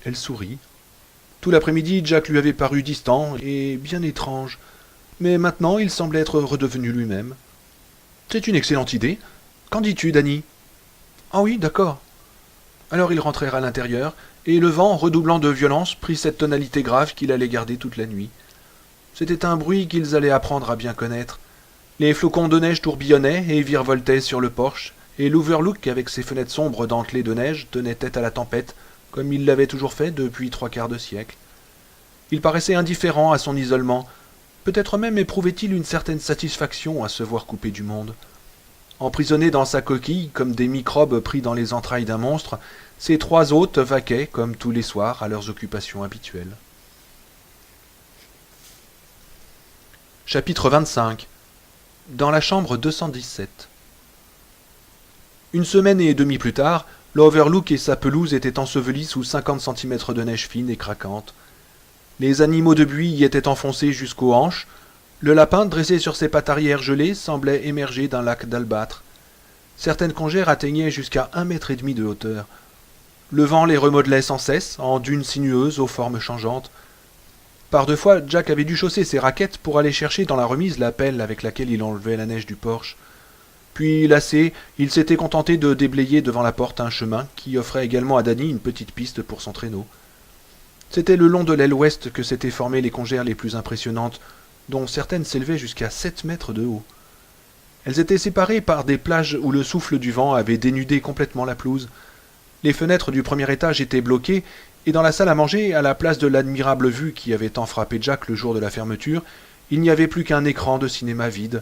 Elle sourit. Tout l'après-midi, Jack lui avait paru distant et bien étrange, mais maintenant il semblait être redevenu lui-même. « C'est une excellente idée. Qu'en dis-tu, Danny ? Ah oui, d'accord. Alors ils rentrèrent à l'intérieur, et le vent, redoublant de violence, prit cette tonalité grave qu'il allait garder toute la nuit. C'était un bruit qu'ils allaient apprendre à bien connaître. Les flocons de neige tourbillonnaient et virevoltaient sur le porche, et l'Overlook, avec ses fenêtres sombres dentelées de neige, tenait tête à la tempête, comme il l'avait toujours fait depuis 3/4 de siècle. Il paraissait indifférent à son isolement, peut-être même éprouvait-il une certaine satisfaction à se voir coupé du monde. Emprisonnés dans sa coquille, comme des microbes pris dans les entrailles d'un monstre, ces 3 hôtes vaquaient, comme tous les soirs, à leurs occupations habituelles. Chapitre 25. Dans la chambre 217. Une semaine et demie plus tard, l'Overlook et sa pelouse étaient ensevelis sous 50 centimètres de neige fine et craquante. Les animaux de buis y étaient enfoncés jusqu'aux hanches. Le lapin, dressé sur ses pattes arrière gelées, semblait émerger d'un lac d'albâtre. Certaines congères atteignaient jusqu'à 1,5 m de hauteur. Le vent les remodelait sans cesse, en dunes sinueuses aux formes changeantes. Par 2 fois, Jack avait dû chausser ses raquettes pour aller chercher dans la remise la pelle avec laquelle il enlevait la neige du porche. Puis, lassé, il s'était contenté de déblayer devant la porte un chemin qui offrait également à Danny une petite piste pour son traîneau. C'était le long de l'aile ouest que s'étaient formées les congères les plus impressionnantes, dont certaines s'élevaient jusqu'à 7 mètres de haut. Elles étaient séparées par des plages où le souffle du vent avait dénudé complètement la pelouse. Les fenêtres du premier étage étaient bloquées, et dans la salle à manger, à la place de l'admirable vue qui avait tant frappé Jack le jour de la fermeture, il n'y avait plus qu'un écran de cinéma vide.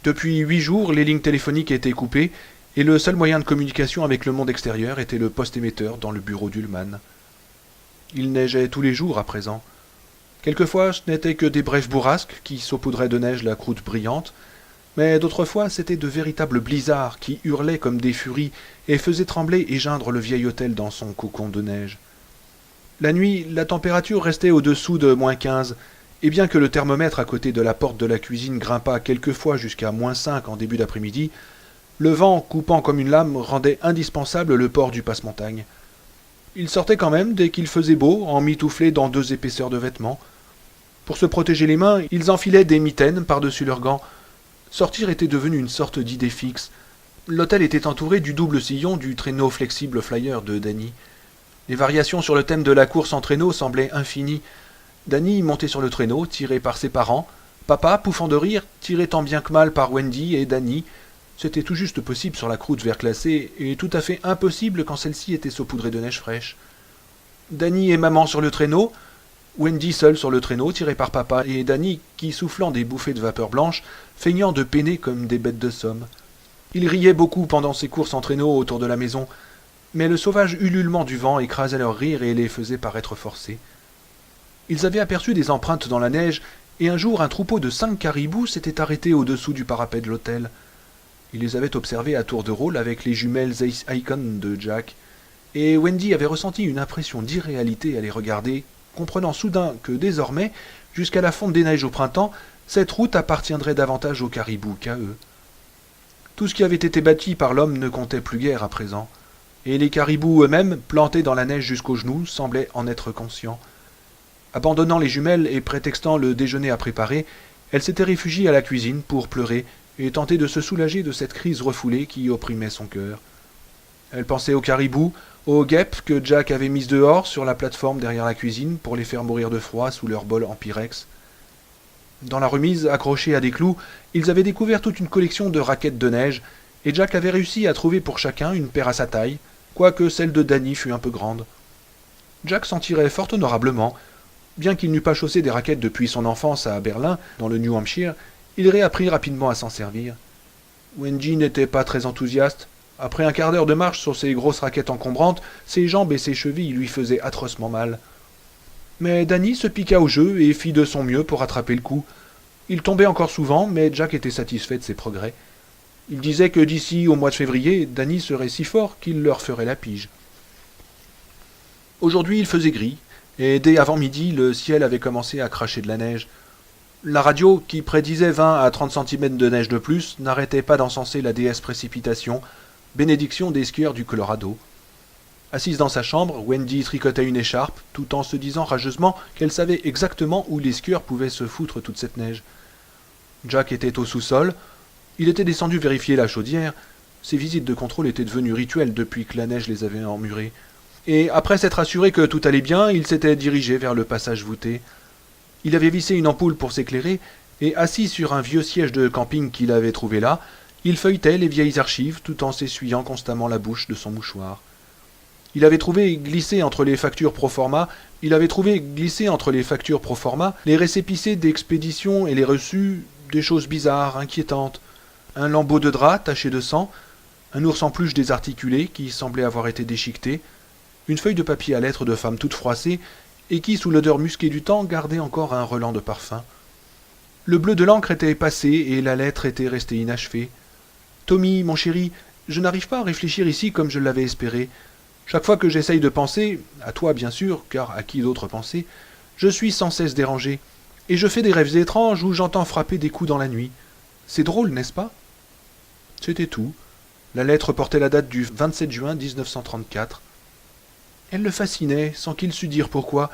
Depuis 8 jours, les lignes téléphoniques étaient coupées, et le seul moyen de communication avec le monde extérieur était le poste émetteur dans le bureau d'Ullman. Il neigeait tous les jours à présent. Quelquefois, ce n'était que des brèves bourrasques qui saupoudraient de neige la croûte brillante, mais d'autres fois, c'étaient de véritables blizzards qui hurlaient comme des furies et faisaient trembler et geindre le vieil hôtel dans son cocon de neige. La nuit, la température restait au-dessous de -15, et bien que le thermomètre à côté de la porte de la cuisine grimpât quelquefois jusqu'à -5 en début d'après-midi, le vent, coupant comme une lame, rendait indispensable le port du passe-montagne. Il sortait quand même dès qu'il faisait beau, emmitouflé dans 2 épaisseurs de vêtements. Pour se protéger les mains, ils enfilaient des mitaines par-dessus leurs gants. Sortir était devenu une sorte d'idée fixe. L'hôtel était entouré du double sillon du traîneau flexible flyer de Danny. Les variations sur le thème de la course en traîneau semblaient infinies. Danny montait sur le traîneau, tiré par ses parents. Papa, pouffant de rire, tiré tant bien que mal par Wendy et Danny. C'était tout juste possible sur la croûte verglacée, et tout à fait impossible quand celle-ci était saupoudrée de neige fraîche. Danny et maman sur le traîneau, Wendy seule sur le traîneau, tirée par papa, et Danny qui, soufflant des bouffées de vapeur blanche, feignant de peiner comme des bêtes de somme. Ils riaient beaucoup pendant ces courses en traîneau autour de la maison, mais le sauvage ululement du vent écrasait leurs rires et les faisait paraître forcés. Ils avaient aperçu des empreintes dans la neige, et un jour un troupeau de 5 caribous s'était arrêté au-dessous du parapet de l'hôtel. Ils les avaient observés à tour de rôle avec les jumelles Icon de Jack, et Wendy avait ressenti une impression d'irréalité à les regarder, comprenant soudain que désormais, jusqu'à la fonte des neiges au printemps, cette route appartiendrait davantage aux caribous qu'à eux. Tout ce qui avait été bâti par l'homme ne comptait plus guère à présent, et les caribous eux-mêmes, plantés dans la neige jusqu'aux genoux, semblaient en être conscients. Abandonnant les jumelles et prétextant le déjeuner à préparer, elle s'était réfugiée à la cuisine pour pleurer et tenter de se soulager de cette crise refoulée qui opprimait son cœur. Elle pensait aux caribous, aux guêpes que Jack avait mises dehors sur la plateforme derrière la cuisine pour les faire mourir de froid sous leur bol en pyrex. Dans la remise, accrochée à des clous, ils avaient découvert toute une collection de raquettes de neige, et Jack avait réussi à trouver pour chacun une paire à sa taille, quoique celle de Danny fût un peu grande. Jack s'en tirait fort honorablement. Bien qu'il n'eût pas chaussé des raquettes depuis son enfance à Berlin, dans le New Hampshire, il réapprit rapidement à s'en servir. Wendy n'était pas très enthousiaste. Après un quart d'heure de marche sur ses grosses raquettes encombrantes, ses jambes et ses chevilles lui faisaient atrocement mal. Mais Danny se piqua au jeu et fit de son mieux pour rattraper le coup. Il tombait encore souvent, mais Jack était satisfait de ses progrès. Il disait que d'ici au mois de février, Danny serait si fort qu'il leur ferait la pige. Aujourd'hui, il faisait gris, et dès avant midi, le ciel avait commencé à cracher de la neige. La radio, qui prédisait 20 à 30 cm de neige de plus, n'arrêtait pas d'encenser la déesse précipitation, bénédiction des skieurs du Colorado. Assise dans sa chambre, Wendy tricotait une écharpe, tout en se disant rageusement qu'elle savait exactement où les skieurs pouvaient se foutre toute cette neige. Jack était au sous-sol. Il était descendu vérifier la chaudière. Ces visites de contrôle étaient devenues rituelles depuis que la neige les avait emmurées. Et après s'être assuré que tout allait bien, il s'était dirigé vers le passage voûté. Il avait vissé une ampoule pour s'éclairer, et assis sur un vieux siège de camping qu'il avait trouvé là, il feuilletait les vieilles archives tout en s'essuyant constamment la bouche de son mouchoir. Il avait trouvé glissé entre les factures pro-forma, les récépissés d'expédition et les reçus, des choses bizarres, inquiétantes. Un lambeau de drap taché de sang, un ours en peluche désarticulé qui semblait avoir été déchiqueté, une feuille de papier à lettres de femme toute froissée et qui, sous l'odeur musquée du temps, gardait encore un relent de parfum. Le bleu de l'encre était passé et la lettre était restée inachevée. « Tommy, mon chéri, je n'arrive pas à réfléchir ici comme je l'avais espéré. Chaque fois que j'essaye de penser, à toi bien sûr, car à qui d'autre penser, je suis sans cesse dérangé, et je fais des rêves étranges où j'entends frapper des coups dans la nuit. C'est drôle, n'est-ce pas ?» C'était tout. La lettre portait la date du 27 juin 1934. Elle le fascinait, sans qu'il sût dire pourquoi.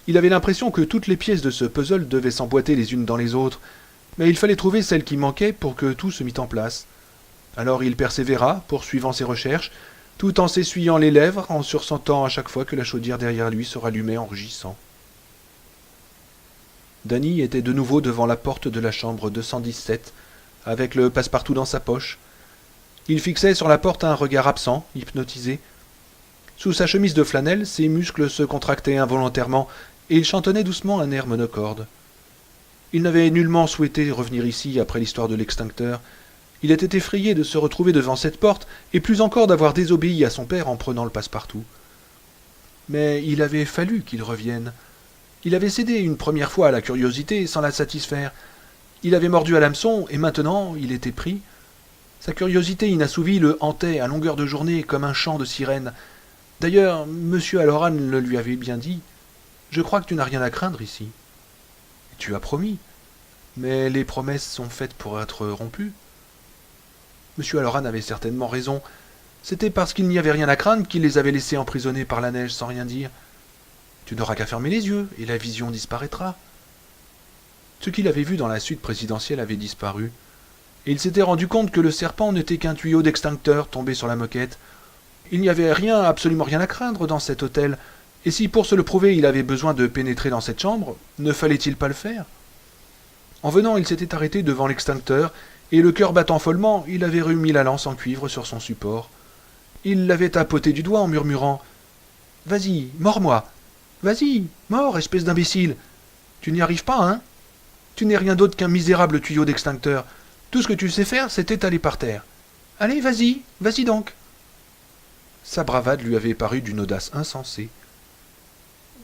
Il avait l'impression que toutes les pièces de ce puzzle devaient s'emboîter les unes dans les autres, mais il fallait trouver celle qui manquait pour que tout se mît en place. Alors il persévéra, poursuivant ses recherches, tout en s'essuyant les lèvres, en sursentant à chaque fois que la chaudière derrière lui se rallumait en rugissant. Danny était de nouveau devant la porte de la chambre 217, avec le passe-partout dans sa poche. Il fixait sur la porte un regard absent, hypnotisé. Sous sa chemise de flanelle, ses muscles se contractaient involontairement, et il chantonnait doucement un air monocorde. Il n'avait nullement souhaité revenir ici après l'histoire de l'extincteur. Il était effrayé de se retrouver devant cette porte, et plus encore d'avoir désobéi à son père en prenant le passe-partout. Mais il avait fallu qu'il revienne. Il avait cédé une première fois à la curiosité sans la satisfaire. Il avait mordu à l'hameçon, et maintenant il était pris. Sa curiosité inassouvie le hantait à longueur de journée comme un chant de sirène. D'ailleurs, M. Halloran le lui avait bien dit. « Je crois que tu n'as rien à craindre ici. » Tu as promis. Mais les promesses sont faites pour être rompues. M. Halloran avait certainement raison. C'était parce qu'il n'y avait rien à craindre qu'il les avait laissés emprisonnés par la neige sans rien dire. Tu n'auras qu'à fermer les yeux, et la vision disparaîtra. Ce qu'il avait vu dans la suite présidentielle avait disparu. Et il s'était rendu compte que le serpent n'était qu'un tuyau d'extincteur tombé sur la moquette. Il n'y avait rien, absolument rien à craindre dans cet hôtel, et si pour se le prouver il avait besoin de pénétrer dans cette chambre, ne fallait-il pas le faire? En venant, il s'était arrêté devant l'extincteur, et le cœur battant follement, il avait remis la lance en cuivre sur son support. Il l'avait tapoté du doigt en murmurant « Vas-y, mords-moi! Vas-y, mords, espèce d'imbécile! Tu n'y arrives pas, hein? Tu n'es rien d'autre qu'un misérable tuyau d'extincteur. Tout ce que tu sais faire, c'est t'étaler par terre. Allez, vas-y, vas-y donc !» Sa bravade lui avait paru d'une audace insensée.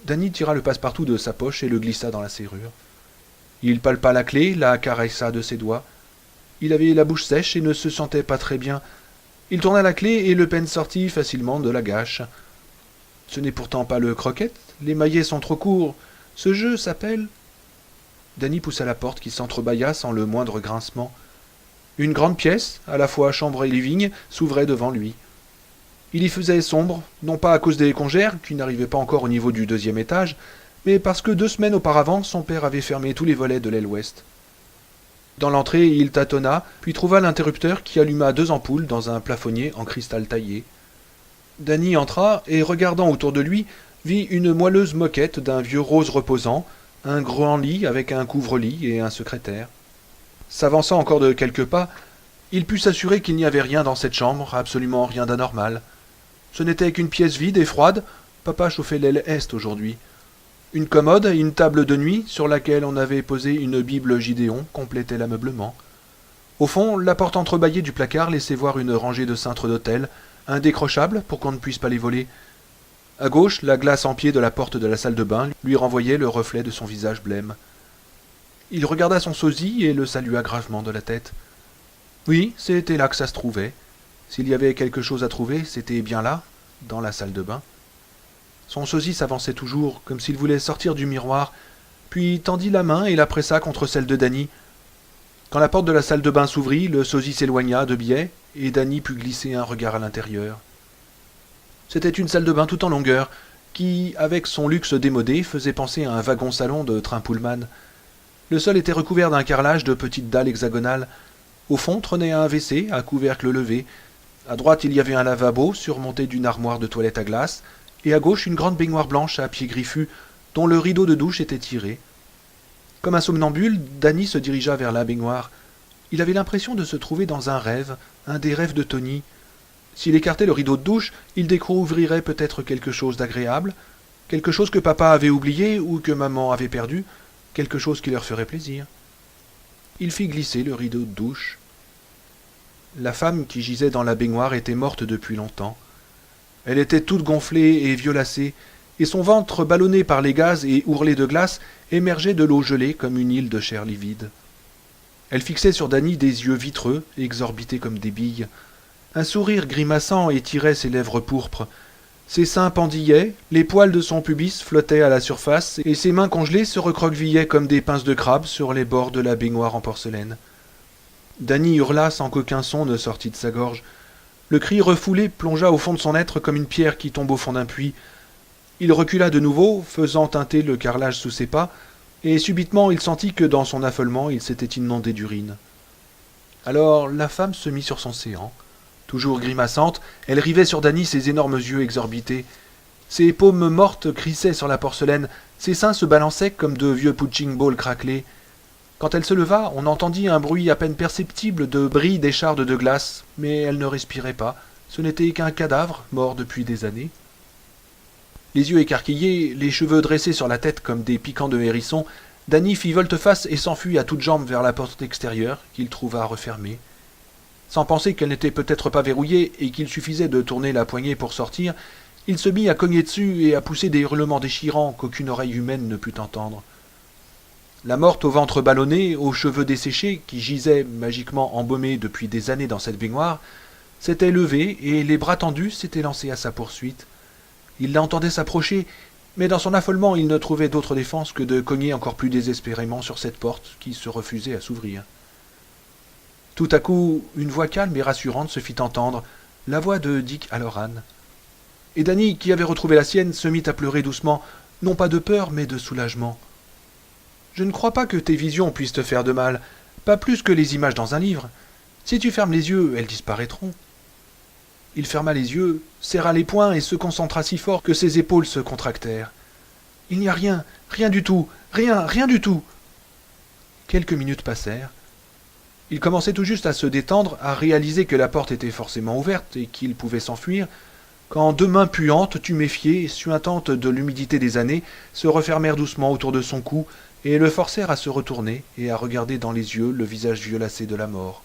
Danny tira le passe-partout de sa poche et le glissa dans la serrure. Il palpa la clé, la caressa de ses doigts. Il avait la bouche sèche et ne se sentait pas très bien. Il tourna la clé et le pen sortit facilement de la gâche. Ce n'est pourtant pas le croquette, les maillets sont trop courts. Ce jeu s'appelle... Danny poussa la porte qui s'entrebâilla sans le moindre grincement. Une grande pièce, à la fois chambre et living, s'ouvrait devant lui. Il y faisait sombre, non pas à cause des congères, qui n'arrivaient pas encore au niveau du 2e étage, mais parce que 2 semaines auparavant, son père avait fermé tous les volets de l'aile ouest. Dans l'entrée, il tâtonna, puis trouva l'interrupteur qui alluma 2 ampoules dans un plafonnier en cristal taillé. Danny entra et, regardant autour de lui, vit une moelleuse moquette d'un vieux rose reposant, un grand lit avec un couvre-lit et un secrétaire. S'avançant encore de quelques pas, il put s'assurer qu'il n'y avait rien dans cette chambre, absolument rien d'anormal. Ce n'était qu'une pièce vide et froide. Papa chauffait l'aile est aujourd'hui. Une commode et une table de nuit sur laquelle on avait posé une Bible Gidéon complétaient l'ameublement. Au fond, la porte entrebâillée du placard laissait voir une rangée de cintres d'autel, indécrochables pour qu'on ne puisse pas les voler. À gauche, la glace en pied de la porte de la salle de bain lui renvoyait le reflet de son visage blême. Il regarda son sosie et le salua gravement de la tête. Oui, c'était là que ça se trouvait. S'il y avait quelque chose à trouver, c'était bien là, dans la salle de bain. Son sosie s'avançait toujours, comme s'il voulait sortir du miroir, puis tendit la main et la pressa contre celle de Danny. Quand la porte de la salle de bain s'ouvrit, le sosie s'éloigna de biais, et Danny put glisser un regard à l'intérieur. C'était une salle de bain tout en longueur, qui, avec son luxe démodé, faisait penser à un wagon-salon de train Pullman. Le sol était recouvert d'un carrelage de petites dalles hexagonales. Au fond trônait un WC à couvercle levé. À droite, il y avait un lavabo surmonté d'une armoire de toilette à glace, et à gauche, une grande baignoire blanche à pieds griffus, dont le rideau de douche était tiré. Comme un somnambule, Danny se dirigea vers la baignoire. Il avait l'impression de se trouver dans un rêve, un des rêves de Tony. S'il écartait le rideau de douche, il découvrirait peut-être quelque chose d'agréable, quelque chose que papa avait oublié ou que maman avait perdu, quelque chose qui leur ferait plaisir. Il fit glisser le rideau de douche. La femme qui gisait dans la baignoire était morte depuis longtemps. Elle était toute gonflée et violacée, et son ventre ballonné par les gaz et ourlé de glace émergeait de l'eau gelée comme une île de chair livide. Elle fixait sur Danny des yeux vitreux, exorbités comme des billes. Un sourire grimaçant étirait ses lèvres pourpres. Ses seins pendillaient, les poils de son pubis flottaient à la surface, et ses mains congelées se recroquevillaient comme des pinces de crabe sur les bords de la baignoire en porcelaine. Danny hurla sans qu'aucun son ne sortît de sa gorge. Le cri refoulé plongea au fond de son être comme une pierre qui tombe au fond d'un puits. Il recula de nouveau, faisant teinter le carrelage sous ses pas, et subitement il sentit que dans son affolement il s'était inondé d'urine. Alors la femme se mit sur son séant. Toujours grimaçante, elle rivait sur Danny ses énormes yeux exorbités. Ses paumes mortes crissaient sur la porcelaine, ses seins se balançaient comme de vieux punching balls craquelés. Quand elle se leva, on entendit un bruit à peine perceptible de bris d'échardes de glace, mais elle ne respirait pas. Ce n'était qu'un cadavre, mort depuis des années. Les yeux écarquillés, les cheveux dressés sur la tête comme des piquants de hérisson, Danny fit volte-face et s'enfuit à toutes jambes vers la porte extérieure, qu'il trouva refermée. Sans penser qu'elle n'était peut-être pas verrouillée et qu'il suffisait de tourner la poignée pour sortir, il se mit à cogner dessus et à pousser des hurlements déchirants qu'aucune oreille humaine ne put entendre. La morte au ventre ballonné, aux cheveux desséchés, qui gisait magiquement embaumée depuis des années dans cette baignoire, s'était levée et les bras tendus s'était lancé à sa poursuite. Il l'entendait s'approcher, mais dans son affolement il ne trouvait d'autre défense que de cogner encore plus désespérément sur cette porte qui se refusait à s'ouvrir. Tout à coup, une voix calme et rassurante se fit entendre, la voix de Dick Halloran. Et Danny, qui avait retrouvé la sienne, se mit à pleurer doucement, non pas de peur, mais de soulagement. « Je ne crois pas que tes visions puissent te faire de mal, pas plus que les images dans un livre. Si tu fermes les yeux, elles disparaîtront. » Il ferma les yeux, serra les poings et se concentra si fort que ses épaules se contractèrent. « Il n'y a rien, rien du tout, rien du tout !» Quelques minutes passèrent. Il commençait tout juste à se détendre, à réaliser que la porte était forcément ouverte et qu'il pouvait s'enfuir, quand deux mains puantes, tuméfiées, suintantes de l'humidité des années, se refermèrent doucement autour de son cou et le forcèrent à se retourner et à regarder dans les yeux le visage violacé de la mort.